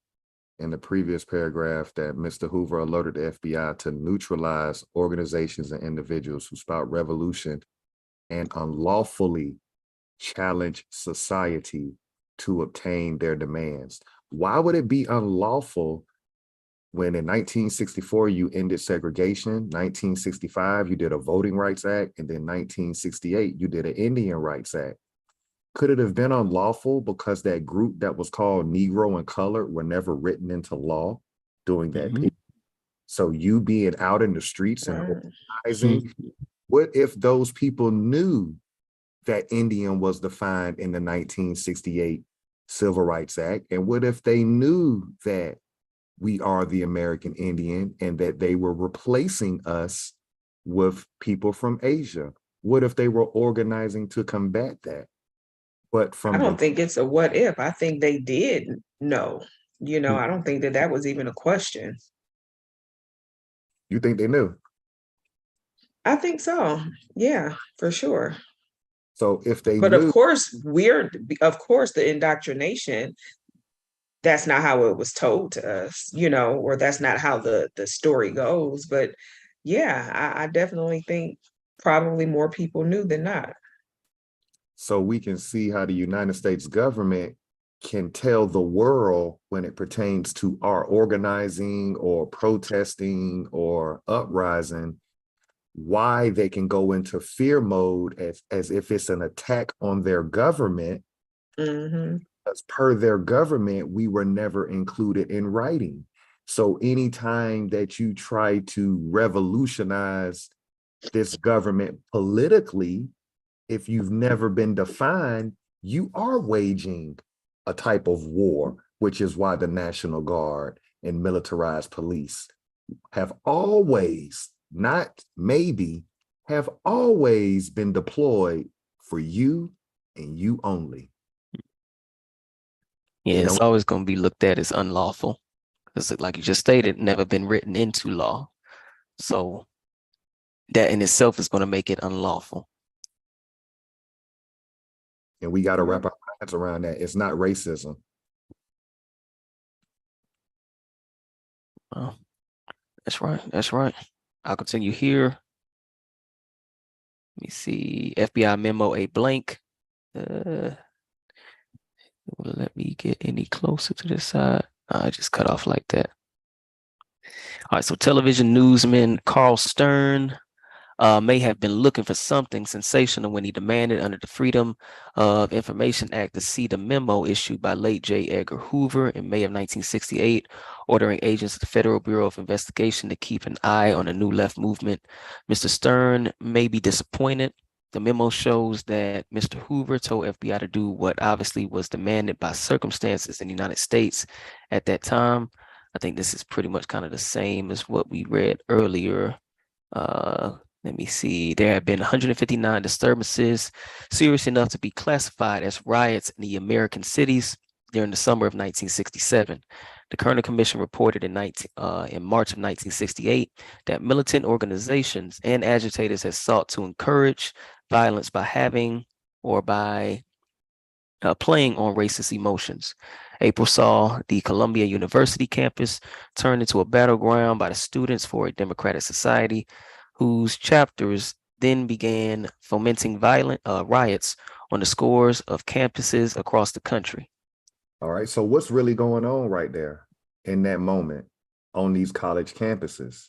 in the previous paragraph that Mr. Hoover alerted the FBI to neutralize organizations and individuals who spout revolution and unlawfully challenge society to obtain their demands. Why would it be unlawful when in 1964 you ended segregation, 1965 you did a Voting Rights Act, and then 1968 you did an Indian Rights Act? Could it have been unlawful because that group that was called Negro and Colored were never written into law during that period? So you being out in the streets and organizing, what if those people knew that Indian was defined in the 1968 Civil Rights Act? And what if they knew that we are the American Indian and that they were replacing us with people from Asia? What if they were organizing to combat that? But I don't think it's a what if. I think they did know. You know, I don't think that was even a question. You think they knew? I think so. Yeah, for sure. So if they But knew, of course, the indoctrination, that's not how it was told to us, you know, or that's not how the story goes. But yeah, I definitely think probably more people knew than not. so we can see how the United States government can tell the world when it pertains to our organizing or protesting or uprising, why they can go into fear mode as if it's an attack on their government. As per their government, we were never included in writing. So anytime that you try to revolutionize this government politically, if you've never been defined, you are waging a type of war, which is why the National Guard and militarized police have always, not maybe, have always been deployed for you and you only. Yeah, it's always going to be looked at as unlawful, because like you just stated, never been written into law. So that in itself is going to make it unlawful. And we got to wrap our minds around that. It's not racism. Oh, that's right. That's right. I'll continue here. Let me see. FBI memo a blank. Let me get any closer to this side. I just cut off like that. All right. So television newsman Carl Stern may have been looking for something sensational when he demanded under the Freedom of Information Act to see the memo issued by late J. Edgar Hoover in May of 1968, ordering agents of the Federal Bureau of Investigation to keep an eye on the New Left movement. Mr. Stern may be disappointed. The memo shows that Mr. Hoover told FBI to do what obviously was demanded by circumstances in the United States at that time. I think this is pretty much kind of the same as what we read earlier. Let me see. There have been 159 disturbances serious enough to be classified as riots in the American cities during the summer of 1967. The Kerner Commission reported in March of 1968 that militant organizations and agitators had sought to encourage violence by having or by playing on racist emotions. April saw the Columbia University campus turn into a battleground by the Students for a Democratic Society, whose chapters then began fomenting violent riots on the scores of campuses across the country. All right. So what's really going on right there in that moment on these college campuses?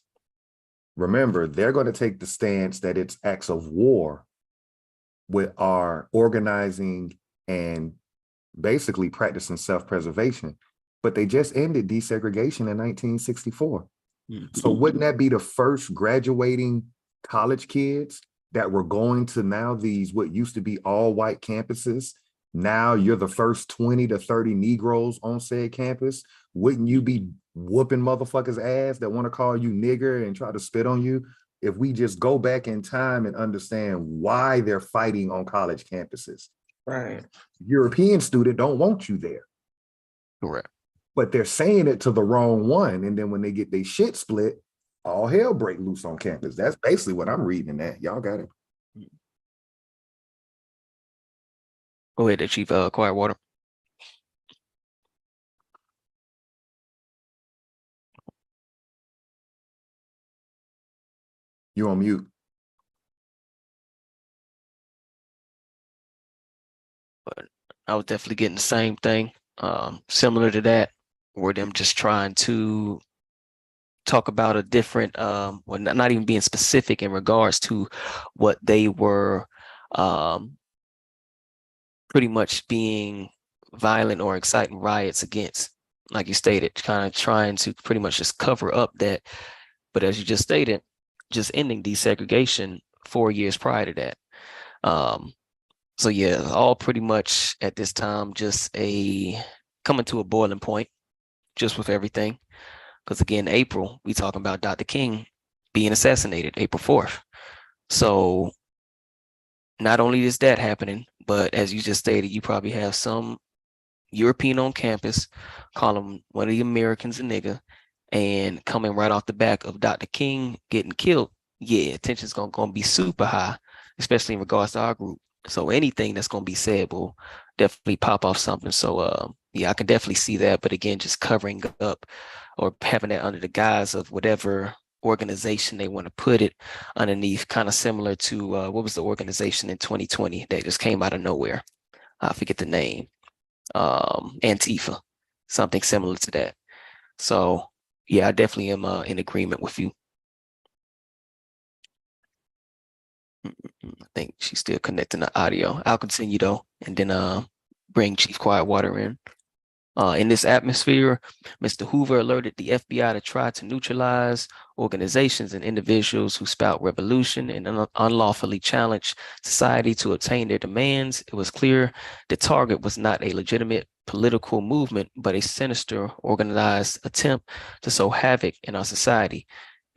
Remember, they're going to take the stance that it's acts of war with our organizing and basically practicing self-preservation, but they just ended desegregation in 1964. So wouldn't that be the first graduating college kids that were going to now these what used to be all white campuses? Now you're the first 20 to 30 Negroes on said campus. Wouldn't you be whooping motherfuckers' ass that want to call you nigger and try to spit on you? If we just go back in time and understand why they're fighting on college campuses. Right. European student don't want you there. Correct. But they're saying it to the wrong one. And then when they get their shit split, all hell break loose on campus. That's basically what I'm reading in that. Y'all got it. Go ahead, Chief Quiet Water. You on mute. But I was definitely getting the same thing, similar to that, where them just trying to talk about a different, well, not even being specific in regards to what they were pretty much being violent or inciting riots against. Like you stated, kind of trying to pretty much just cover up that. But as you just stated, just ending desegregation 4 years prior to that. So yeah, all pretty much at this time, just coming to a boiling point, just with everything. Because again, April, we talking about Dr. King being assassinated, April 4th. So not only is that happening, but as you just stated, you probably have some European on campus call him one of the Americans a nigga, and coming right off the back of Dr. King getting killed, yeah, attention's gonna be super high, especially in regards to our group. So anything that's gonna be said will definitely pop off something. So yeah, I can definitely see that. But again, just covering up or having that under the guise of whatever organization they want to put it underneath, kind of similar to what was the organization in 2020 that just came out of nowhere? I forget the name. Antifa, something similar to that. So yeah, I definitely am in agreement with you. I think she's still connecting the audio. I'll continue though, and then bring Chief Quiet Water in. In this atmosphere, Mr. Hoover alerted the FBI to try to neutralize organizations and individuals who spout revolution and unlawfully challenge society to obtain their demands. It was clear the target was not a legitimate political movement, but a sinister, organized attempt to sow havoc in our society.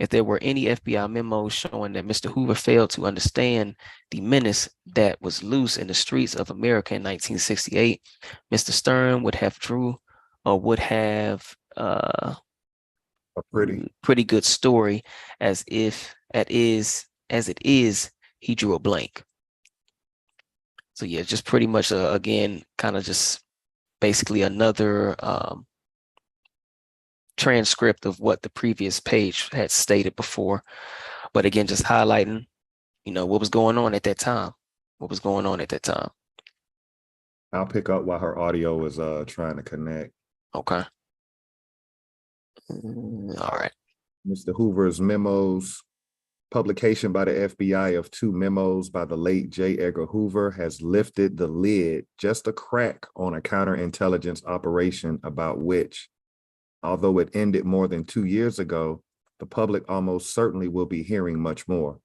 If there were any FBI memos showing that Mr. Hoover failed to understand the menace that was loose in the streets of America in 1968, Mr. Stern would have a pretty good story, as it is, he drew a blank. So yeah, just pretty much again, kind of just basically another transcript of what the previous page had stated before. But again, just highlighting, what was going on at that time. I'll pick up while her audio is trying to connect. Okay. All right. Mr. Hoover's memos, publication by the FBI of 2 memos by the late J. Edgar Hoover has lifted the lid just a crack on a counterintelligence operation about which, although it ended more than 2 years ago, the public almost certainly will be hearing much more.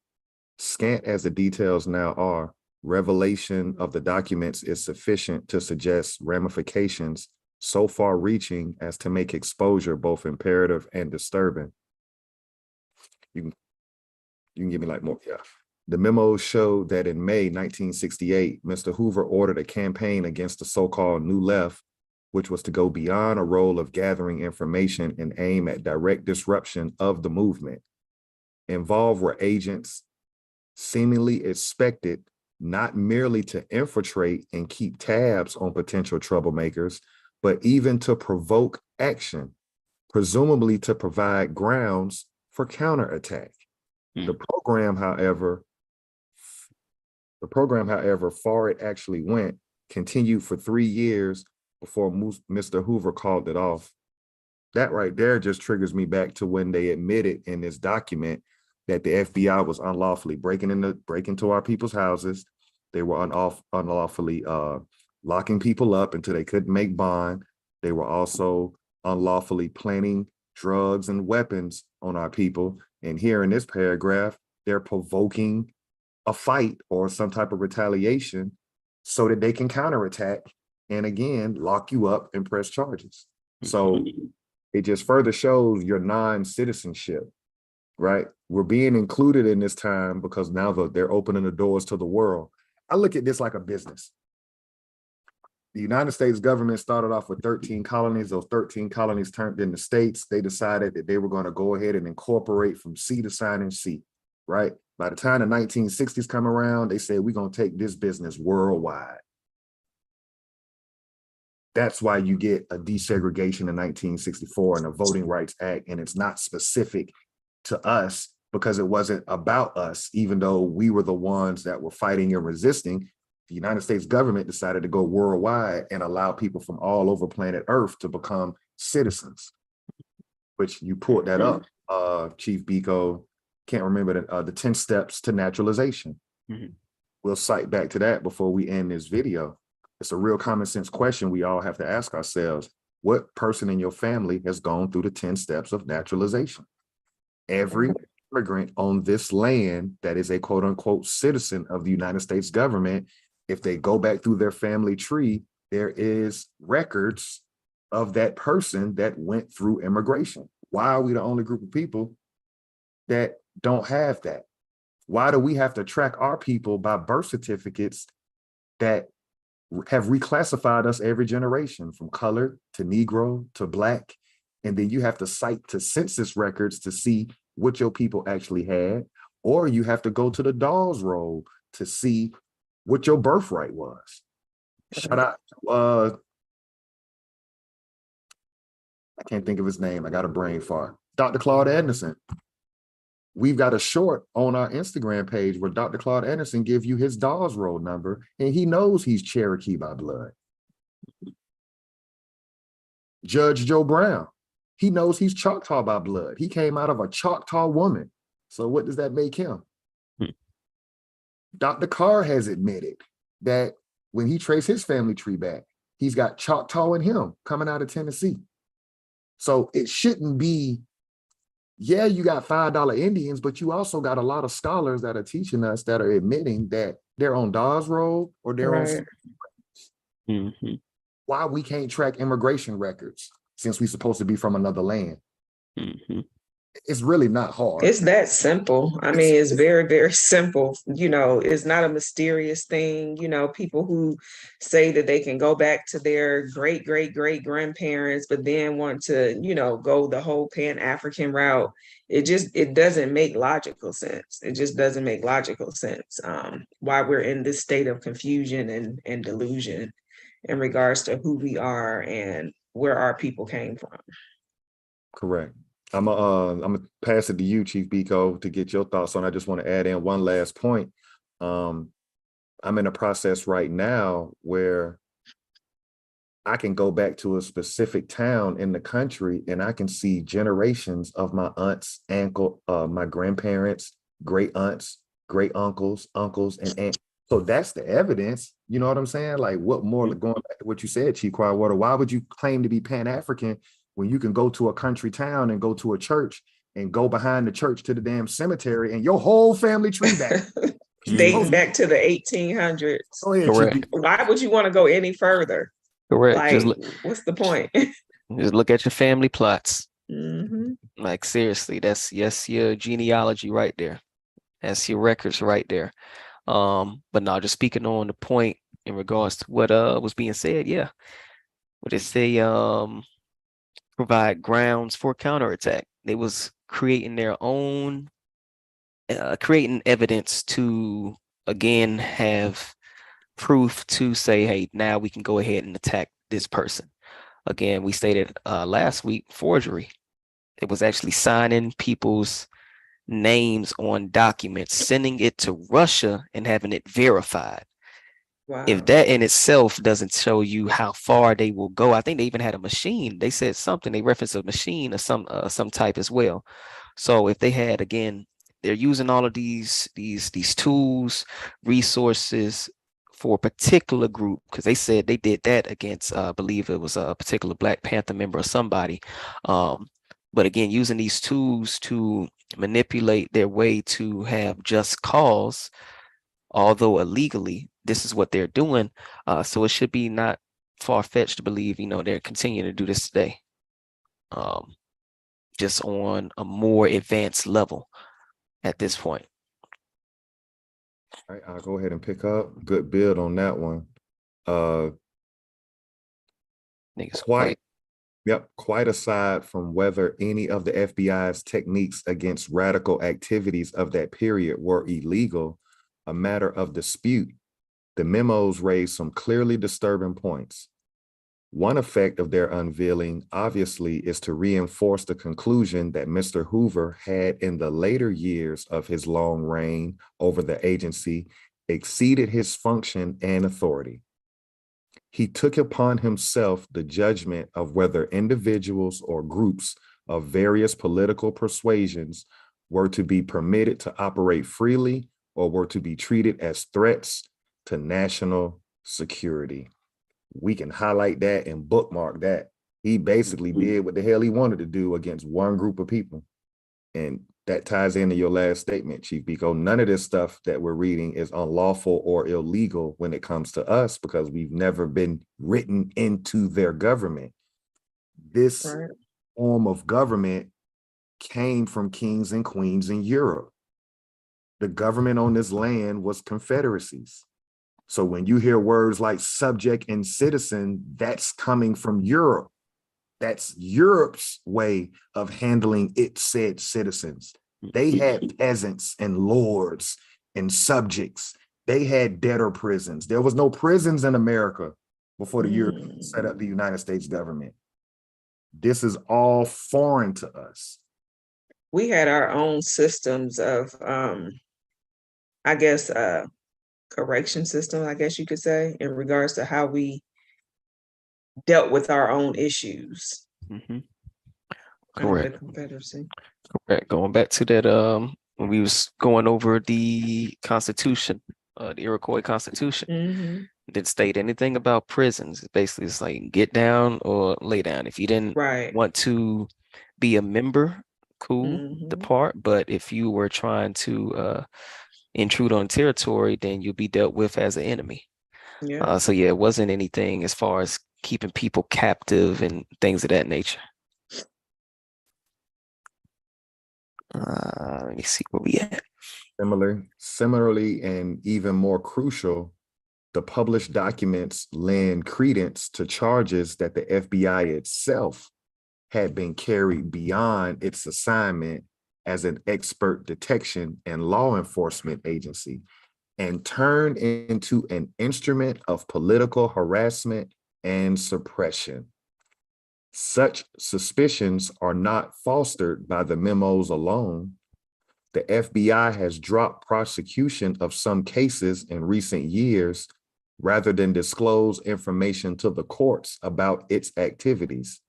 Scant as the details now are, revelation of the documents is sufficient to suggest ramifications so far-reaching as to make exposure both imperative and disturbing. You can give me like more, yeah. The memos showed that in May 1968, Mr. Hoover ordered a campaign against the so-called New Left, which was to go beyond a role of gathering information and aim at direct disruption of the movement. Involved were agents seemingly expected not merely to infiltrate and keep tabs on potential troublemakers, but even to provoke action, presumably to provide grounds for counterattack. The program, however, far it actually went, continued for 3 years before Mr. Hoover called it off. That right there just triggers me back to when they admitted in this document that the FBI was unlawfully breaking into our people's houses. They were unlawfully locking people up until they couldn't make bond. They were also unlawfully planting drugs and weapons on our people. And here in this paragraph, they're provoking a fight or some type of retaliation so that they can counterattack and again, lock you up and press charges. So it just further shows your non-citizenship, right? We're being included in this time because now they're opening the doors to the world. I look at this like a business. The United States government started off with 13 colonies. Those 13 colonies turned into states. They decided that they were going to go ahead and incorporate from sea to signing sea, right? By the time the 1960s come around, they said, we're going to take this business worldwide. That's why you get a desegregation in 1964 and a Voting Rights Act, and it's not specific to us because it wasn't about us, even though we were the ones that were fighting and resisting. The United States government decided to go worldwide and allow people from all over planet Earth to become citizens, which you pulled that up, Chief Biko. Can't remember the 10 steps to naturalization. We'll cite back to that before we end this video. It's a real common sense question we all have to ask ourselves. What person in your family has gone through the 10 steps of naturalization? Every immigrant on this land that is a quote unquote citizen of the United States government, if they go back through their family tree, there is records of that person that went through immigration. Why are we the only group of people that don't have that? Why do we have to track our people by birth certificates that have reclassified us every generation from color to Negro to Black? And then you have to cite to census records to see what your people actually had, or you have to go to the Dawes Roll to see what your birthright was. Shout out to, I can't think of his name. I got a brain fart. Dr. Claude Anderson. We've got a short on our Instagram page where Dr. Claude Anderson gives you his Dawes Roll number, and he knows he's Cherokee by blood. Judge Joe Brown, he knows he's Choctaw by blood. He came out of a Choctaw woman. So what does that make him? Dr. Carr has admitted that when he traced his family tree back, he's got Choctaw in him coming out of Tennessee. So it shouldn't be, yeah, you got $5 Indians, but you also got a lot of scholars that are teaching us that are admitting that they're on Dawes Roll or they're on. Why we can't track immigration records since we're supposed to be from another land? It's really not hard. It's that simple. I mean, it's very, very simple. You know, it's not a mysterious thing. You know, people who say that they can go back to their great, great, great grandparents, but then want to, you know, go the whole Pan-African route. It doesn't make logical sense. It just doesn't make logical sense. Why we're in this state of confusion and delusion in regards to who we are and where our people came from. Correct. I'm gonna pass it to you, Chief Biko, to get your thoughts on. I just want to add in one last point. I'm in a process right now where I can go back to a specific town in the country and I can see generations of my aunts, my grandparents, great aunts, great uncles, and aunts. So that's the evidence. You know what I'm saying? Like, what more, going back to what you said, Chief Quietwater, why would you claim to be Pan-African when you can go to a country town and go to a church and go behind the church to the damn cemetery and your whole family tree back? Dating back to the 1800s. Oh, yeah, Correct. Why would you want to go any further? Correct. Like, what's the point? Just look at your family plots. Like, seriously, that's your genealogy right there. That's your records right there. But now, just speaking on the point in regards to what was being said, yeah. What they say, provide grounds for counterattack. They was creating their own, creating evidence to again have proof to say, hey, now we can go ahead and attack this person. Again, we stated last week, forgery. It was actually signing people's names on documents, sending it to Russia and having it verified. Wow. If that in itself doesn't show you how far they will go, I think they even had a machine. They said something, they referenced a machine or some type as well. So if they had, again, they're using all of these tools, resources for a particular group, because they said they did that against, I believe it was a particular Black Panther member or somebody. But again, using these tools to manipulate their way to have just cause, although illegally, this is what they're doing. So it should be not far-fetched to believe, they're continuing to do this today. Just on a more advanced level at this point. All right, I'll go ahead and pick up. Good build on that one. Quite aside from whether any of the FBI's techniques against radical activities of that period were illegal, a matter of dispute, the memos raised some clearly disturbing points. One effect of their unveiling, obviously, is to reinforce the conclusion that Mr. Hoover had in the later years of his long reign over the agency exceeded his function and authority. He took upon himself the judgment of whether individuals or groups of various political persuasions were to be permitted to operate freely or were to be treated as threats to national security. We can highlight that and bookmark that. He basically did what the hell he wanted to do against one group of people. And that ties into your last statement, Chief Biko. None of this stuff that we're reading is unlawful or illegal when it comes to us, because we've never been written into their government. This form of government came from kings and queens in Europe. The government on this land was confederacies. So when you hear words like subject and citizen, that's coming from Europe. That's Europe's way of handling its said citizens. They had peasants and lords and subjects. They had debtor prisons. There was no prisons in America before the Europeans set up the United States government. This is all foreign to us. We had our own systems of, I guess, correction system, I guess you could say, in regards to how we dealt with our own issues. Correct. The Confederacy. Correct. Going back to that, when we was going over the Constitution, the Iroquois Constitution, didn't state anything about prisons. Basically, it's like get down or lay down. If you didn't want to be a member, cool, depart. But if you were trying to intrude on territory, then you'll be dealt with as an enemy. So yeah, it wasn't anything as far as keeping people captive and things of that nature. Let me see where we at. Similarly, and even more crucial, the published documents lend credence to charges that the FBI itself had been carried beyond its assignment as an expert detection and law enforcement agency and turned into an instrument of political harassment and suppression. Such suspicions are not fostered by the memos alone. The FBI has dropped prosecution of some cases in recent years rather than disclose information to the courts about its activities.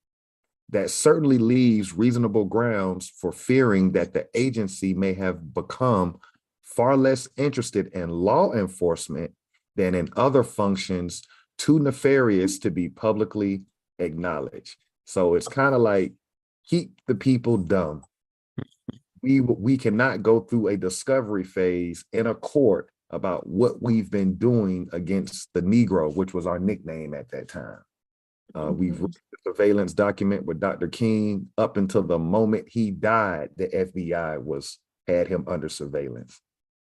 That certainly leaves reasonable grounds for fearing that the agency may have become far less interested in law enforcement than in other functions too nefarious to be publicly acknowledged. So it's kind of like, keep the people dumb. We cannot go through a discovery phase in a court about what we've been doing against the Negro, which was our nickname at that time. We've read the surveillance document with Dr. King. Up until the moment he died, the FBI had him under surveillance.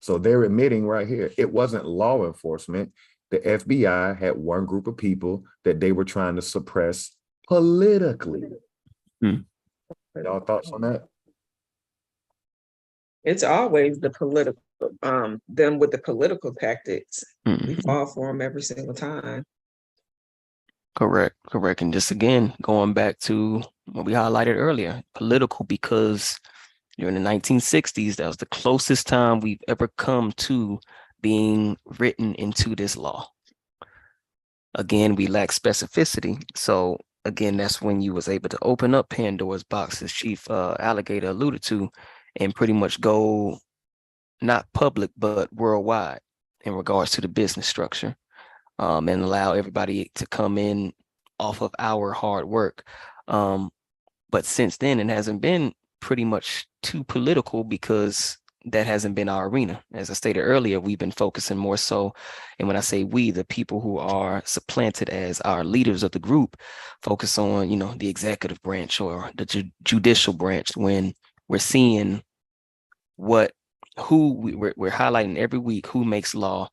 So they're admitting right here, it wasn't law enforcement. The FBI had one group of people that they were trying to suppress politically. Y'all thoughts on that? It's always the political them with the political tactics. We Mhm. fall for them every single time. Correct, correct. And just again, going back to what we highlighted earlier, political, because during the 1960s, that was the closest time we've ever come to being written into this law. Again, we lack specificity. So again, that's when you was able to open up Pandora's box, as Chief Alligator alluded to, and pretty much go not public, but worldwide in regards to the business structure, and allow everybody to come in off of our hard work. But since then, it hasn't been pretty much too political, because that hasn't been our arena. As I stated earlier, we've been focusing more so, and when I say we, the people who are supplanted as our leaders of the group, focus on, the executive branch or the judicial branch, when we're seeing we're highlighting every week who makes law,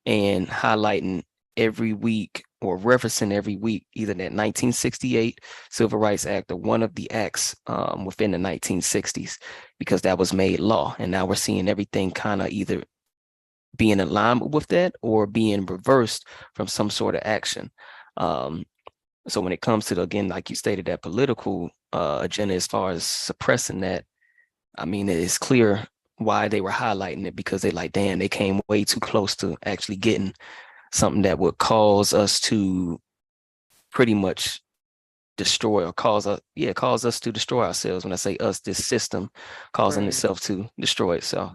and highlighting every week or referencing every week either that 1968 Civil Rights Act or one of the acts within the 1960s, because that was made law. And now we're seeing everything kind of either being in alignment with that or being reversed from some sort of action. So when it comes to again, like you stated, that political agenda as far as suppressing that, I mean, it's clear why they were highlighting it, because they like, damn, they came way too close to actually getting something that would cause us to pretty much destroy, or cause us to destroy ourselves. When I say us, this system causing Right. itself to destroy itself.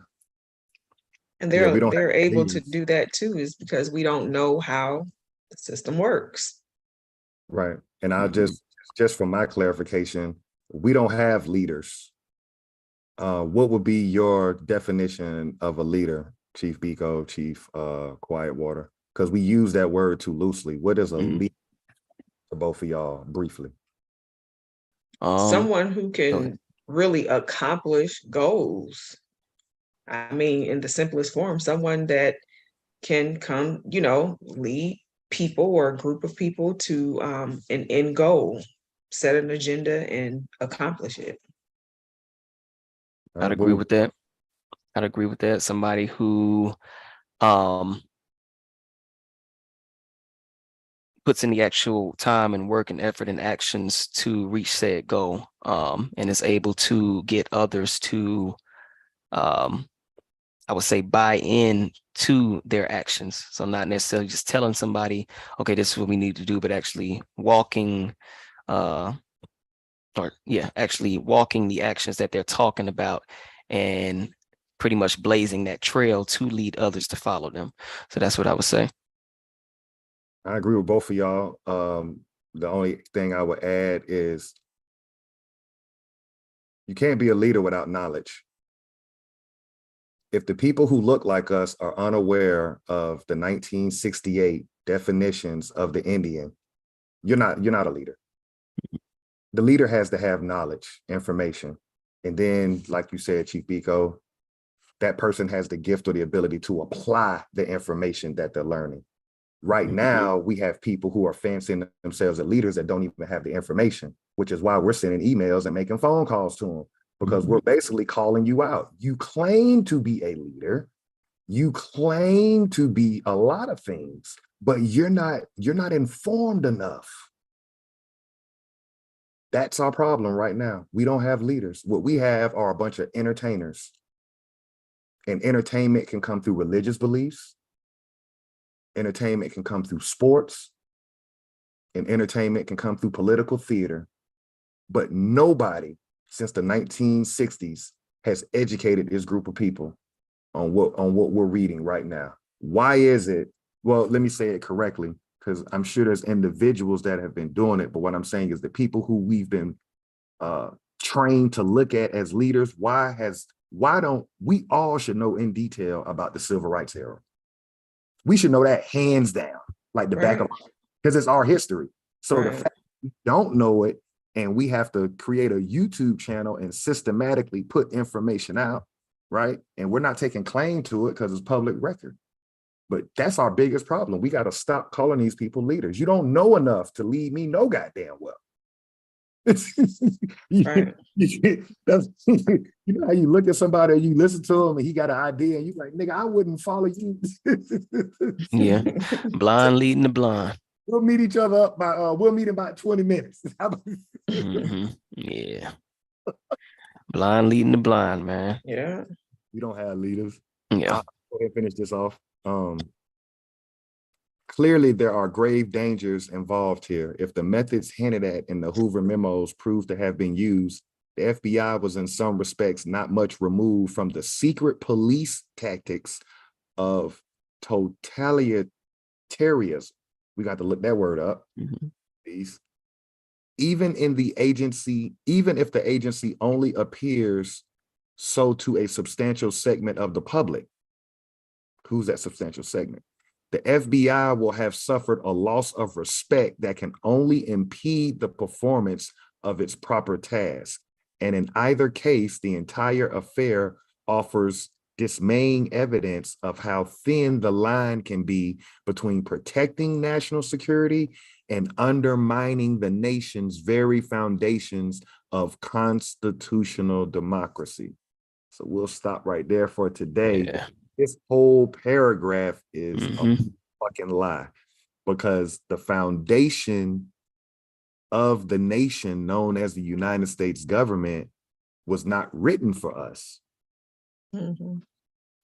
And Yeah, we don't they're have able to leaders. do that too, is because we don't know how the system works. Right. And I'll Mhm. just for my clarification, we don't have leaders. What would be your definition of a leader, Chief Biko, Chief Quietwater? Because we use that word too loosely. What is a Mhm. leader to both of y'all, briefly? Someone who Go ahead. can really accomplish goals. I mean, in the simplest form, someone that can come, lead people or a group of people to an end goal, set an agenda and accomplish it. All I'd right, agree with that. I'd agree with that. Somebody who puts in the actual time and work and effort and actions to reach said goal, and is able to get others to, I would say, buy in to their actions. So not necessarily just telling somebody, okay, this is what we need to do, but actually walking, actually walking the actions that they're talking about, and pretty much blazing that trail to lead others to follow them. So that's what I would say. I agree with both of y'all. The only thing I would add is you can't be a leader without knowledge. If the people who look like us are unaware of the 1968 definitions of the Indian, you're not a leader. The leader has to have knowledge, information. And then, like you said, Chief Biko, that person has the gift or the ability to apply the information that they're learning. Right now, we have people who are fancying themselves as leaders that don't even have the information, which is why we're sending emails and making phone calls to them, because we're basically calling you out. You claim to be a leader. You claim to be a lot of things, but you're not informed enough. That's our problem right now. We don't have leaders. What we have are a bunch of entertainers. And entertainment can come through religious beliefs. Entertainment can come through sports. And entertainment can come through political theater. But nobody since the 1960s has educated this group of people on what we're reading right now. Why is it? Well, let me say it correctly, because I'm sure there's individuals that have been doing it. But what I'm saying is the people who we've been trained to look at as leaders, why don't we all should know in detail about the civil rights era? We should know that hands down, like the back of, because it's our history. So the fact we don't know it, and we have to create a YouTube channel and systematically put information out, right? And we're not taking claim to it because it's public record. But that's our biggest problem. We got to stop calling these people leaders. You don't know enough to lead me no goddamn well. Right. That's, you know how you look at somebody and you listen to him and he got an idea and you like, nigga, I wouldn't follow you. Yeah. Blind leading the blind. We'll meet each other up by we'll meet in about 20 minutes. Yeah. Blind leading the blind, man. Yeah. We don't have leaders. Yeah. I'll go ahead and finish this off. Clearly, there are grave dangers involved here. If the methods hinted at in the Hoover memos prove to have been used, the FBI was in some respects not much removed from the secret police tactics of totalitarianism. We got to look that word up. These. Even if the agency only appears so to a substantial segment of the public. Who's that substantial segment? The FBI will have suffered a loss of respect that can only impede the performance of its proper task. And in either case, the entire affair offers dismaying evidence of how thin the line can be between protecting national security and undermining the nation's very foundations of constitutional democracy. So we'll stop right there for today. Yeah. This whole paragraph is a fucking lie, because the foundation of the nation known as the United States government was not written for us.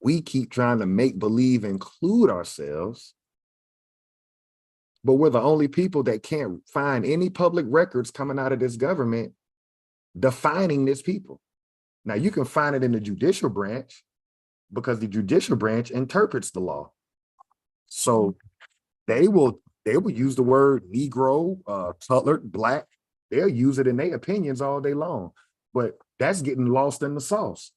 We keep trying to make believe include ourselves, but we're the only people that can't find any public records coming out of this government defining this people. Now you can find it in the judicial branch, because the judicial branch interprets the law. So they will use the word Negro, colored, black. They'll use it in their opinions all day long, but that's getting lost in the sauce.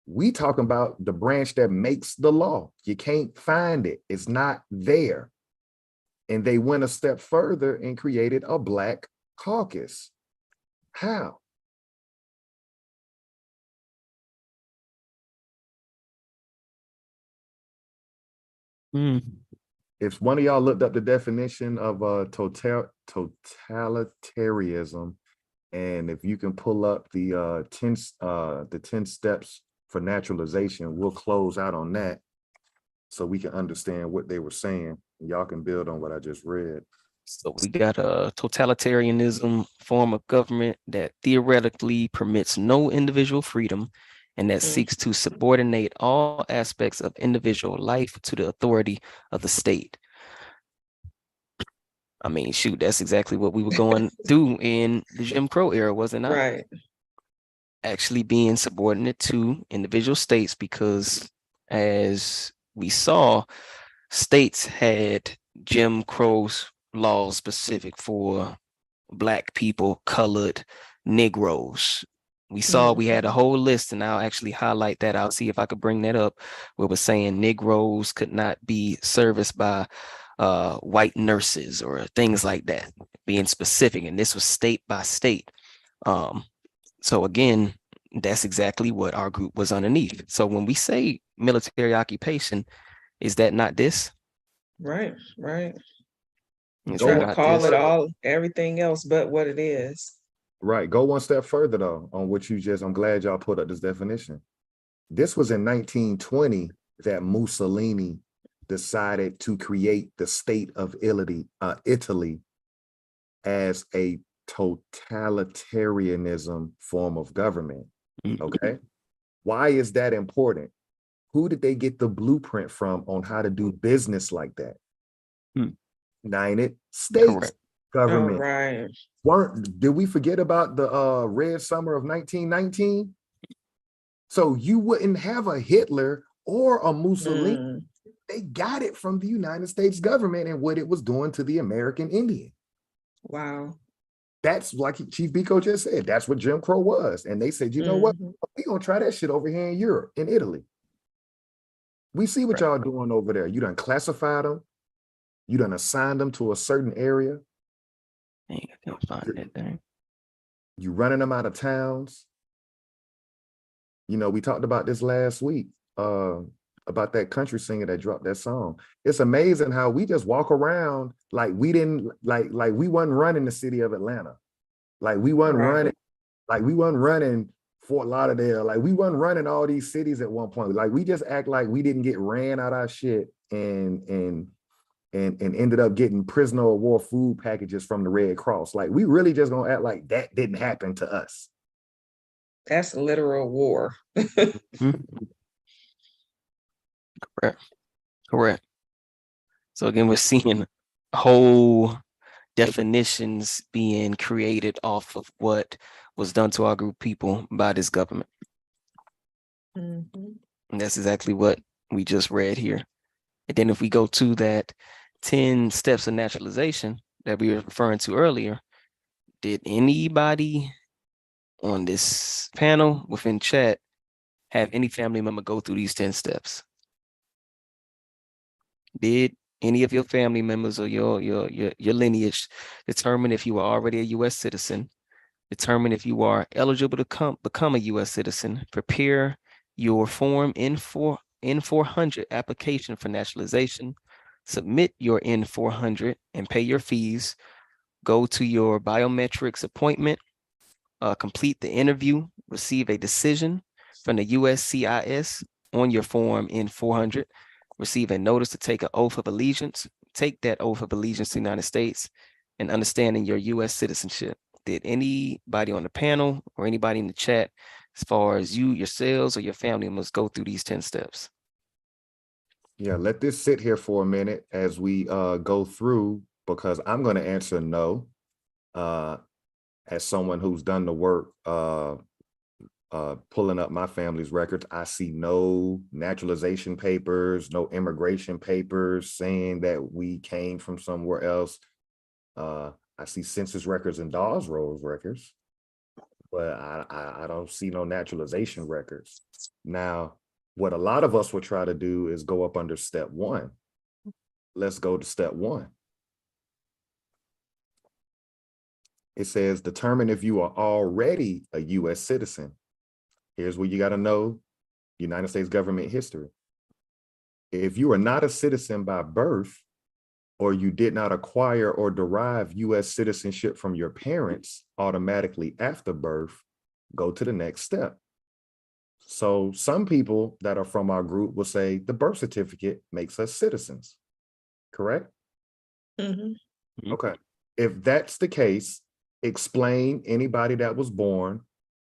We talking about the branch that makes the law. You can't find it. It's not there. And they went a step further and created a black caucus. How? If one of y'all looked up the definition of totalitarianism, and if you can pull up the 10 steps for naturalization, we'll close out on that so we can understand what they were saying. Y'all can build on what I just read. So we got a totalitarianism form of government that theoretically permits no individual freedom and that seeks to subordinate all aspects of individual life to the authority of the state. I mean, shoot, that's exactly what we were going through in the Jim Crow era, wasn't it? Right. Actually being subordinate to individual states, because as we saw, states had Jim Crow's laws specific for Black people, colored, Negroes. We saw we had a whole list, and I'll actually highlight that. I'll see if I could bring that up, where we're saying Negroes could not be serviced by white nurses or things like that, being specific. And this was state by state. So again, that's exactly what our group was underneath. So when we say military occupation, is that not this? Right, right. Is Trying that to not call this? it all everything else but what it is. Right. Go one step further though on what you just, I'm glad y'all put up this definition. This was in 1920 that Mussolini decided to create the state of Italy as a totalitarianism form of government. Okay. Why is that important? Who did they get the blueprint from on how to do business like that? United States government. Oh, right. Did we forget about the Red Summer of 1919? So you wouldn't have a Hitler or a Mussolini. They got it from the United States government and what it was doing to the American Indian. Wow. That's like Chief Biko just said, that's what Jim Crow was. And they said, you know what? We're gonna try that shit over here in Europe, in Italy. We see what y'all doing over there. You done classified them. You done assigned them to a certain area. I can't find that thing. You running them out of towns. You know, we talked about this last week, about that country singer that dropped that song. It's amazing how we just walk around like we didn't, like we wasn't running the city of Atlanta. Like we wasn't Right. running, like we wasn't running Fort Lauderdale. Like we wasn't running all these cities at one point. Like we just act like we didn't get ran out our shit and ended up getting prisoner of war food packages from the Red Cross. Like we really just gonna act like that didn't happen to us. That's literal war. Correct. Correct. So again, we're seeing whole definitions being created off of what was done to our group of people by this government. Mhm. And that's exactly what we just read here. And then if we go to that 10 steps of naturalization that we were referring to earlier, did anybody on this panel within chat have any family member go through these 10 steps? Did any of your family members or your lineage determine if you were already a U.S. citizen, determine if you are eligible to become a U.S. citizen, prepare your form N400 application for naturalization, submit your N400 and pay your fees, go to your biometrics appointment, complete the interview, receive a decision from the USCIS on your form N400, receive a notice to take an oath of allegiance, take that oath of allegiance to the United States, and understanding your U.S. citizenship. Did anybody on the panel or anybody in the chat, as far as you, yourselves, or your family members, go through these 10 steps? Yeah, let this sit here for a minute as we go through, because I'm going to answer no. As someone who's done the work pulling up my family's records, I see no naturalization papers, no immigration papers saying that we came from somewhere else. I see census records and Dawes Rolls records, but I don't see no naturalization records. Now, what a lot of us will try to do is go up under step one. Let's go to step one. It says, determine if you are already a U.S. citizen. Here's where you got to know United States government history. If you are not a citizen by birth, or you did not acquire or derive U.S. citizenship from your parents automatically after birth, go to the next step. So some people that are from our group will say the birth certificate makes us citizens, correct? Mhm. Okay. If that's the case, explain anybody that was born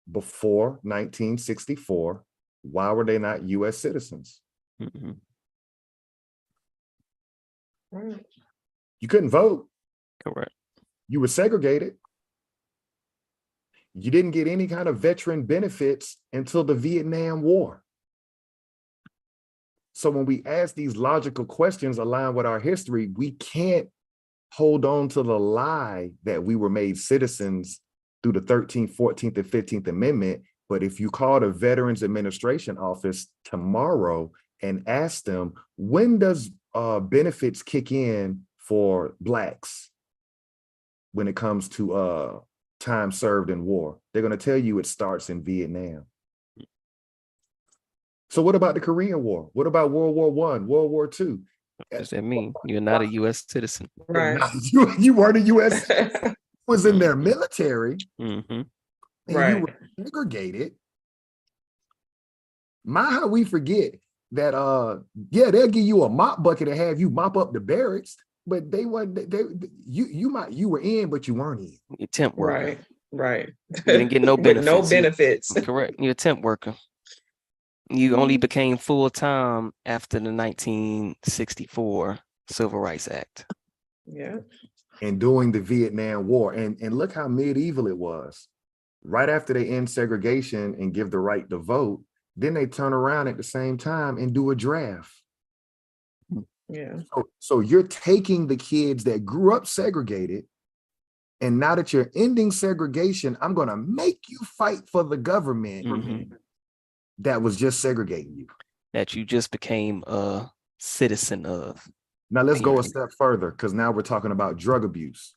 before 1964, why were they not U.S. citizens? Mhm. Right. You couldn't vote. Correct. You were segregated. You didn't get any kind of veteran benefits until the Vietnam War. So when we ask these logical questions aligned with our history, we can't hold on to the lie that we were made citizens through the 13th, 14th, and 15th Amendment. But if you call the Veterans Administration Office tomorrow and ask them, when does benefits kick in for Blacks when it comes to time served in war? They're going to tell you it starts in Vietnam. So what about the Korean War? What about World War I, World War II? What does that mean? You're not a U.S. citizen. Right. You weren't a U.S. was in their military, Mm-hmm. and Right. you were segregated. How we forget that yeah, they'll give you a mop bucket and have you mop up the barracks, but they you were in, but you weren't in. You're temp worker. Right. Right. You didn't get no With benefits. no benefits. Correct. You're a temp worker. You only became full-time after the 1964 Civil Rights Act. Yeah. And during the Vietnam War, and look how medieval it was. Right after they end segregation and give the right to vote, then they turn around at the same time and do a draft. Yeah. So you're taking the kids that grew up segregated, and now that you're ending segregation, I'm going to make you fight for the government that was just segregating you. That you just became a citizen of. Now let's go a step further, because now we're talking about drug abuse.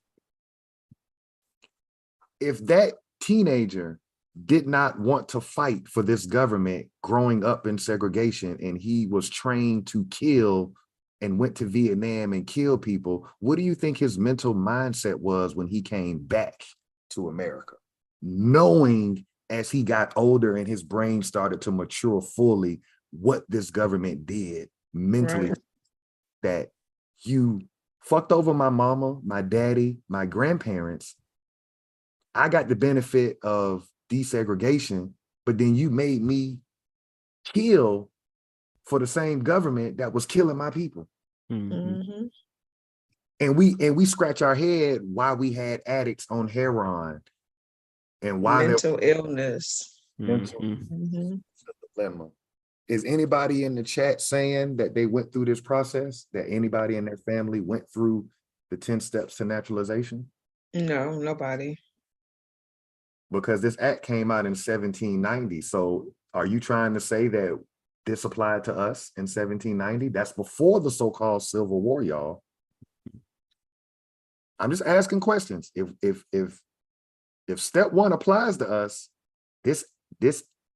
If that teenager did not want to fight for this government growing up in segregation, and he was trained to kill and went to Vietnam and kill people, what do you think his mental mindset was when he came back to America, knowing as he got older and his brain started to mature fully what this government did mentally, Right. that you fucked over my mama, my daddy, my grandparents. I got the benefit of desegregation, but then you made me kill for the same government that was killing my people. Mm-hmm. And we scratch our head why we had addicts on heroin and why Mental illness. mental Mm-hmm. dilemma. Is anybody in the chat saying that they went through this process, that anybody in their family went through the 10 steps to naturalization? No, nobody. Because this act came out in 1790. So are you trying to say that this applied to us in 1790? That's before the so-called Civil War, y'all. I'm just asking questions. If step one applies to us, this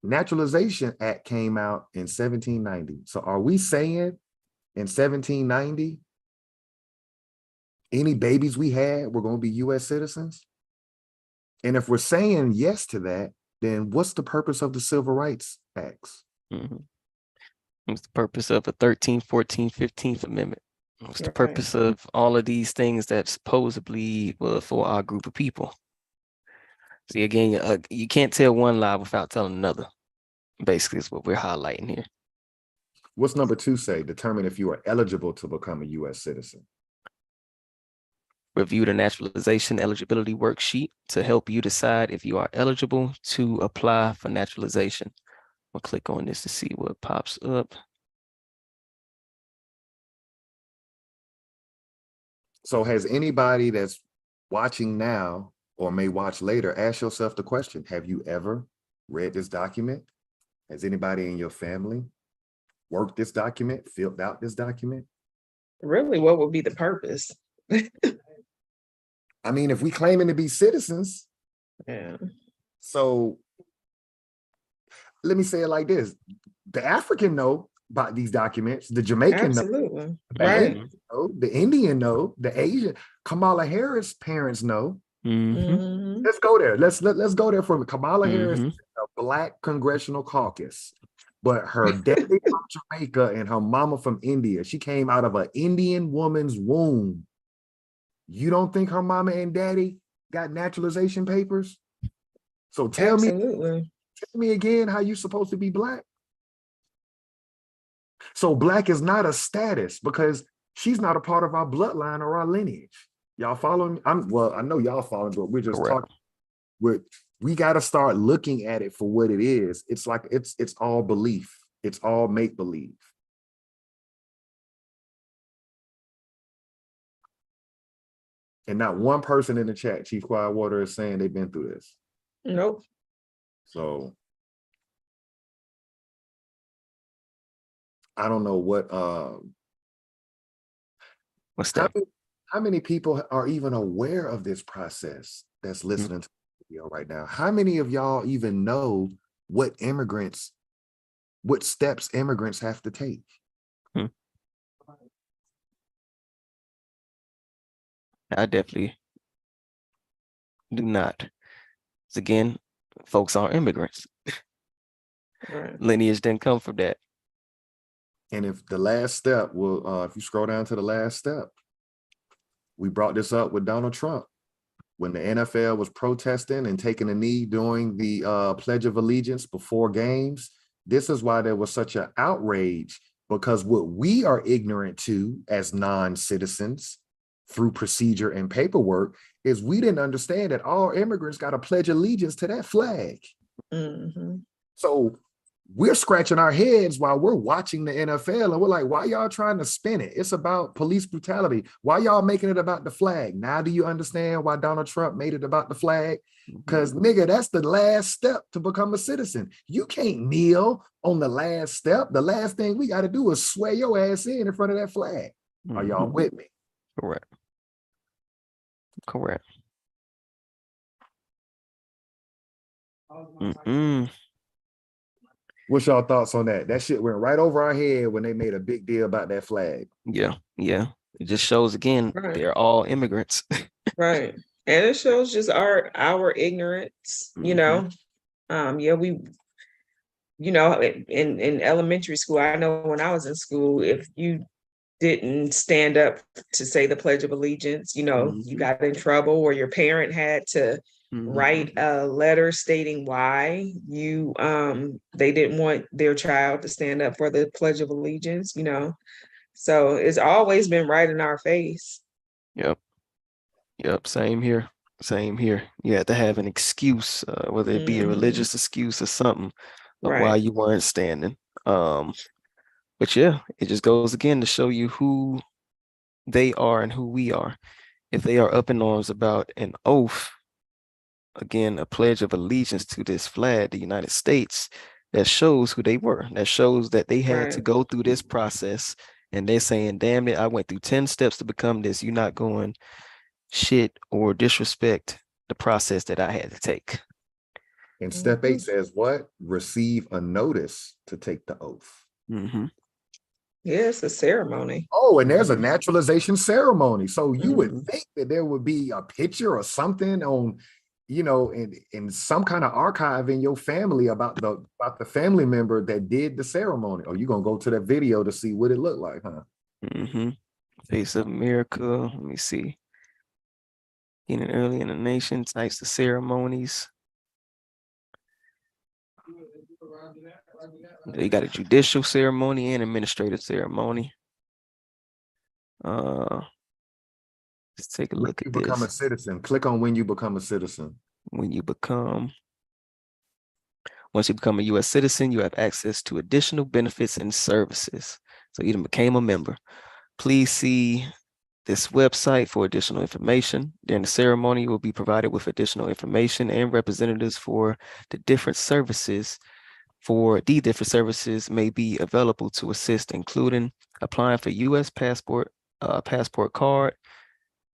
Naturalization Act came out in 1790. So are we saying in 1790, any babies we had were going to be US citizens? And if we're saying yes to that, then what's the purpose of the Civil Rights Acts? What's the purpose of a 13th, 14th, 15th Amendment? What's the Right. purpose of all of these things that supposedly were for our group of people? See, again, you can't tell one lie without telling another. Basically, is what we're highlighting here. What's number 2 say? Determine if you are eligible to become a US citizen. Review the naturalization eligibility worksheet to help you decide if you are eligible to apply for naturalization. We'll click on this to see what pops up. So has anybody that's watching now or may watch later, ask yourself the question, have you ever read this document? Has anybody in your family worked this document, filled out this document? Really, what would be the purpose? I mean, if we claiming to be citizens, Yeah. so let me say it like this. The African know about these documents, the Jamaican know, Absolutely. the Right. Indian know, the Indian know, the Asian, Kamala Harris parents know. Mm-hmm. Let's go there. Let's go there for Kamala Harris, Mhm. a Black congressional caucus, but her daddy from Jamaica and her mama from India. She came out of an Indian woman's womb. You don't think her mama and daddy got naturalization papers? So tell Absolutely. me again how you supposed to be Black. So Black is not a status because she's not a part of our bloodline or our lineage. Y'all following me? I know y'all following, but we're just Correct. talking. We got to start looking at it for what it is. It's like it's all belief. It's all make believe. And not one person in the chat, Chief Quietwater, is saying they've been through this. Nope. So I don't know what What's that? how many people are even aware of this process that's listening to the video right now? How many of y'all even know what steps immigrants have to take? I definitely do not. 'Cause again, folks are immigrants. Right. Lineage didn't come from that. And if the last step will, if you scroll down to the last step, we brought this up with Donald Trump when the NFL was protesting and taking a knee during the Pledge of Allegiance before games. This is why there was such an outrage, because what we are ignorant to as non-citizens through procedure and paperwork is we didn't understand that all immigrants got to pledge allegiance to that flag. Mm-hmm. So we're scratching our heads while we're watching the NFL and we're like, why y'all trying to spin it? It's about police brutality. Why y'all making it about the flag? Now do you understand why Donald Trump made it about the flag? Because nigga, that's the last step to become a citizen. You can't kneel on the last step. The last thing we got to do is swear your ass in front of that flag. Are y'all with me? Correct. Correct. What's y'all thoughts on that? That shit went right over our head when they made a big deal about that flag. Yeah. It just shows again, Right. they're all immigrants. Right. And it shows just our ignorance, you know. Yeah, we, you know, in elementary school, I know when I was in school, if you didn't stand up to say the Pledge of Allegiance, you know, you got in trouble, or your parent had to write a letter stating why they didn't want their child to stand up for the Pledge of Allegiance, you know. So it's always been right in our face. Yep. Yep. Same here. Same here. You had to have an excuse, whether it be a religious excuse or something of why Right. you weren't standing. But yeah, it just goes again to show you who they are and who we are. If they are up in arms about an oath, again, a pledge of allegiance to this flag, the United States, that shows who they were. That shows that they had to Right. go through this process, and they're saying, damn it, I went through 10 steps to become this. You're not going shit or disrespect the process that I had to take. And step 8 says what? Receive a notice to take the oath. Yeah, it's a ceremony. Oh, and there's a naturalization ceremony. So you would think that there would be a picture or something on, you know, in some kind of archive in your family about the family member that did the ceremony. Or you're gonna go to that video to see what it looked like, huh? Face of America. Let me see. Getting early in the nation, types of ceremonies. You got a judicial ceremony and administrative ceremony. Let's take a look at this. Become a citizen. Click on when you become a citizen. Once you become a U.S. citizen, you have access to additional benefits and services. So you became a member. Please see this website for additional information. During the ceremony, you will be provided with additional information and representatives for the different services may be available to assist, including applying for U.S. passport card.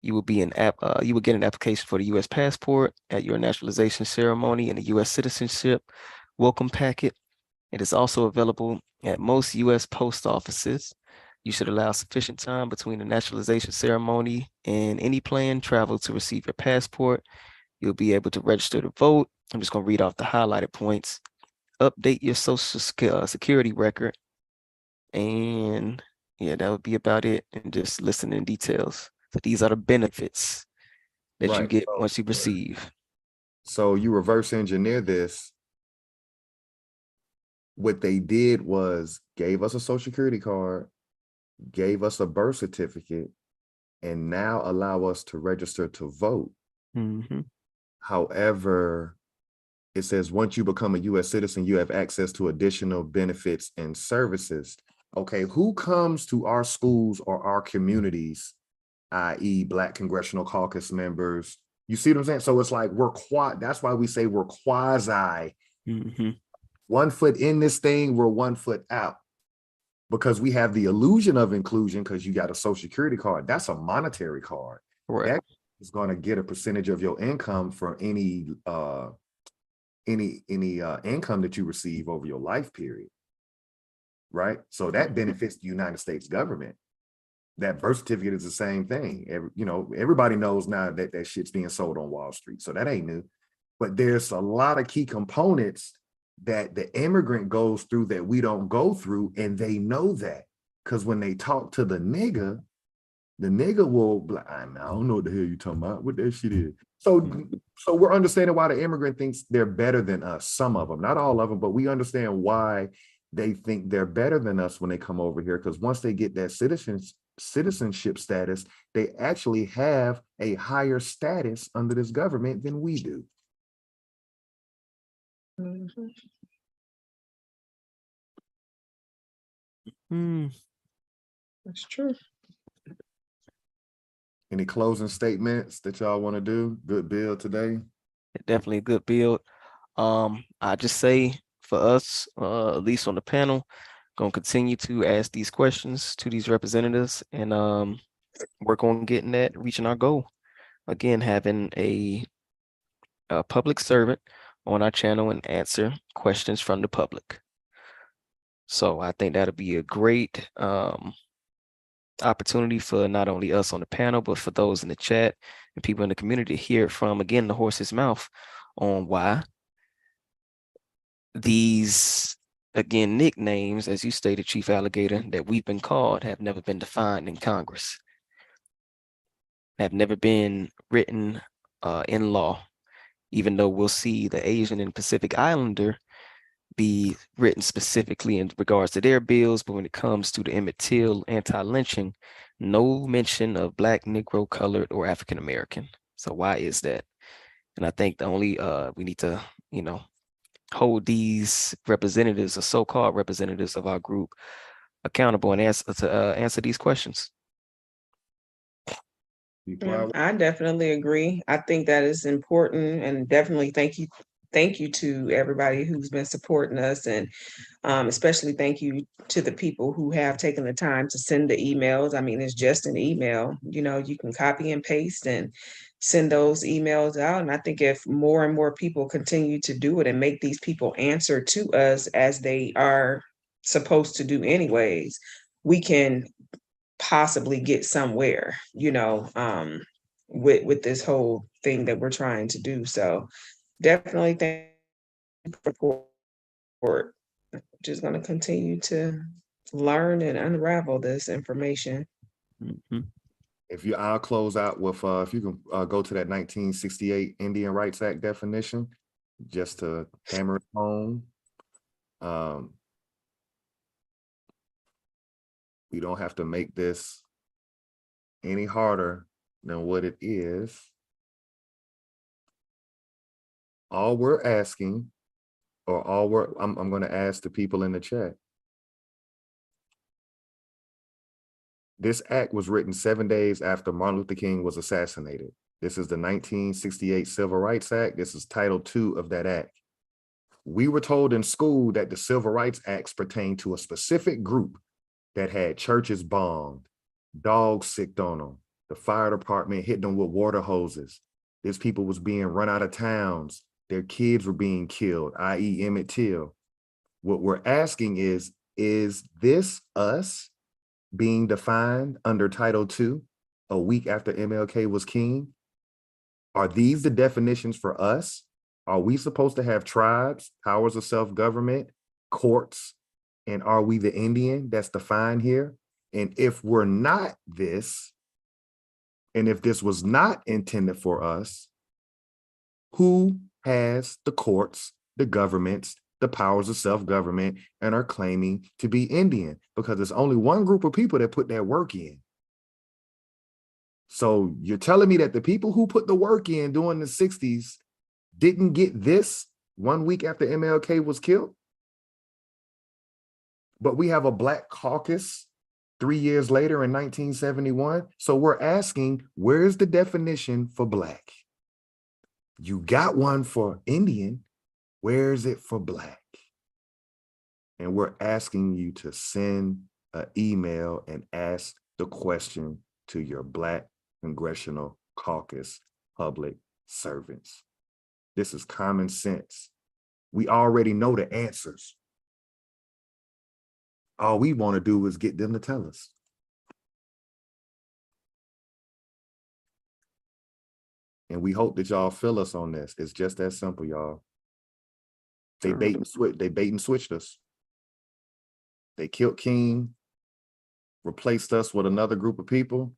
You will get an application for the U.S. passport at your naturalization ceremony and a U.S. citizenship welcome packet. It is also available at most U.S. post offices. You should allow sufficient time between the naturalization ceremony and any planned travel to receive your passport. You'll be able to register to vote. I'm just going to read off the highlighted points. Update your social security record. And yeah, that would be about it. And just listen in details. So these are the benefits that you get once you receive. So you reverse engineer this. What they did was gave us a social security card, gave us a birth certificate, and now allow us to register to vote. However, it says once you become a U.S. citizen, you have access to additional benefits and services. Okay, who comes to our schools or our communities, i.e. Black Congressional Caucus members? You see what I'm saying? So it's like that's why we say we're quasi. 1 foot in this thing, we're 1 foot out. Because we have the illusion of inclusion because you got a social security card. That's a monetary card. Right. That is going to get a percentage of your income for any income that you receive over your life period. Right. So that benefits the United States government. That birth certificate is the same thing. Everybody knows now that shit's being sold on Wall Street. So that ain't new. But there's a lot of key components that the immigrant goes through that we don't go through, and they know that. Because when they talk to the nigga will be like, I don't know what the hell you talking about, what that shit is. So we're understanding why the immigrant thinks they're better than us, some of them, not all of them, but we understand why they think they're better than us when they come over here, because once they get that citizenship status, they actually have a higher status under this government than we do. That's true. Any closing statements that y'all want to do? Good build today. Definitely a good build. I just say for us, at least on the panel, gonna continue to ask these questions to these representatives and work on reaching our goal. Again, having a public servant on our channel and answer questions from the public. So I think that'll be a great opportunity for not only us on the panel, but for those in the chat. and people in the community hear it from, again, the horse's mouth on why these, again, nicknames, as you stated, Chief Alligator, that we've been called have never been defined in Congress, have never been written in law, even though we'll see the Asian and Pacific Islander be written specifically in regards to their bills, but when it comes to the Emmit Till anti-lynching, no mention of Black, Negro, colored, or African American. So why is that? And I think the only we need to, hold these representatives or so-called representatives of our group accountable and answer these questions. I definitely agree. I think that is important, and definitely thank you to everybody who's been supporting us, and especially thank you to the people who have taken the time to send the emails. I mean, it's just an email, you can copy and paste and send those emails out. And I think if more and more people continue to do it and make these people answer to us as they are supposed to do anyways, we can possibly get somewhere, with this whole thing that we're trying to do. So definitely thank you for support. Just going to continue to learn and unravel this information. I'll close out with, if you can go to that 1968 Indian Rights Act definition, just to hammer it home. We don't have to make this any harder than what it is. All we're asking, or I'm going to ask the people in the chat. This act was written 7 days after Martin Luther King was assassinated. This is the 1968 Civil Rights Act. This is Title II of that act. We were told in school that the Civil Rights Acts pertain to a specific group that had churches bombed, dogs sicked on them, the fire department hitting them with water hoses. These people was being run out of towns. Their kids were being killed, i.e. Emmit Till. What we're asking is this us being defined under Title II a week after MLK was king? Are these the definitions for us? Are we supposed to have tribes, powers of self-government, courts, and are we the Indian that's defined here? And if we're not this, and if this was not intended for us, who has the courts, the governments, the powers of self-government, and are claiming to be Indian? Because there's only one group of people that put that work in. So you're telling me that the people who put the work in during the 60s didn't get this 1 week after MLK was killed? But we have a Black caucus 3 years later in 1971. So we're asking, where's the definition for Black? You got one for Indian. Where is it for Black? And we're asking you to send an email and ask the question to your Black Congressional Caucus public servants. This is common sense. We already know the answers. All we want to do is get them to tell us. And we hope that y'all feel us on this. It's just that simple, y'all. They bait and switched us. They killed King, replaced us with another group of people.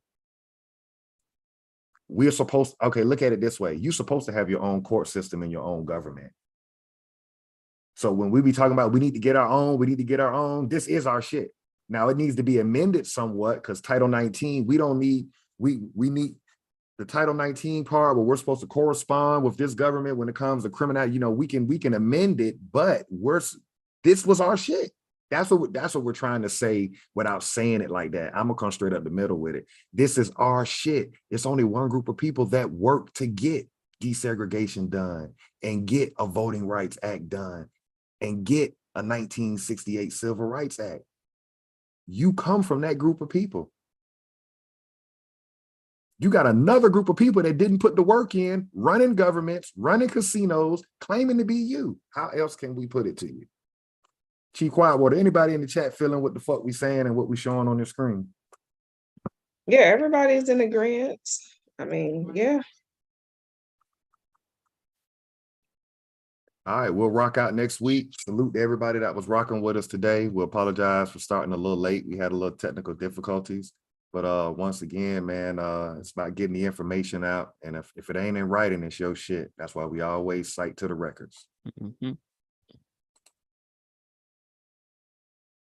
We're supposed, okay, look at it this way. You're supposed to have your own court system and your own government. So when we be talking about we need to get our own, this is our shit. Now it needs to be amended somewhat because Title 19, we need the Title 19 part where we're supposed to correspond with this government when it comes to criminality. We can amend it, but this was our shit. That's what we're trying to say without saying it like that. I'm gonna come straight up the middle with it. This is our shit. It's only one group of people that work to get desegregation done and get a Voting Rights Act done and get a 1968 Civil Rights Act. You come from that group of people. You got another group of people that didn't put the work in, running governments, running casinos, claiming to be you. How else can we put it to you? Chief Quietwater, anybody in the chat feeling what the fuck we saying and what we showing on the screen? Yeah, everybody's in agreement. I mean, yeah. All right, we'll rock out next week. Salute to everybody that was rocking with us today. We apologize for starting a little late. We had a little technical difficulties. But once again, man, it's about getting the information out. And if it ain't in writing, it's your shit. That's why we always cite to the records. Mhm.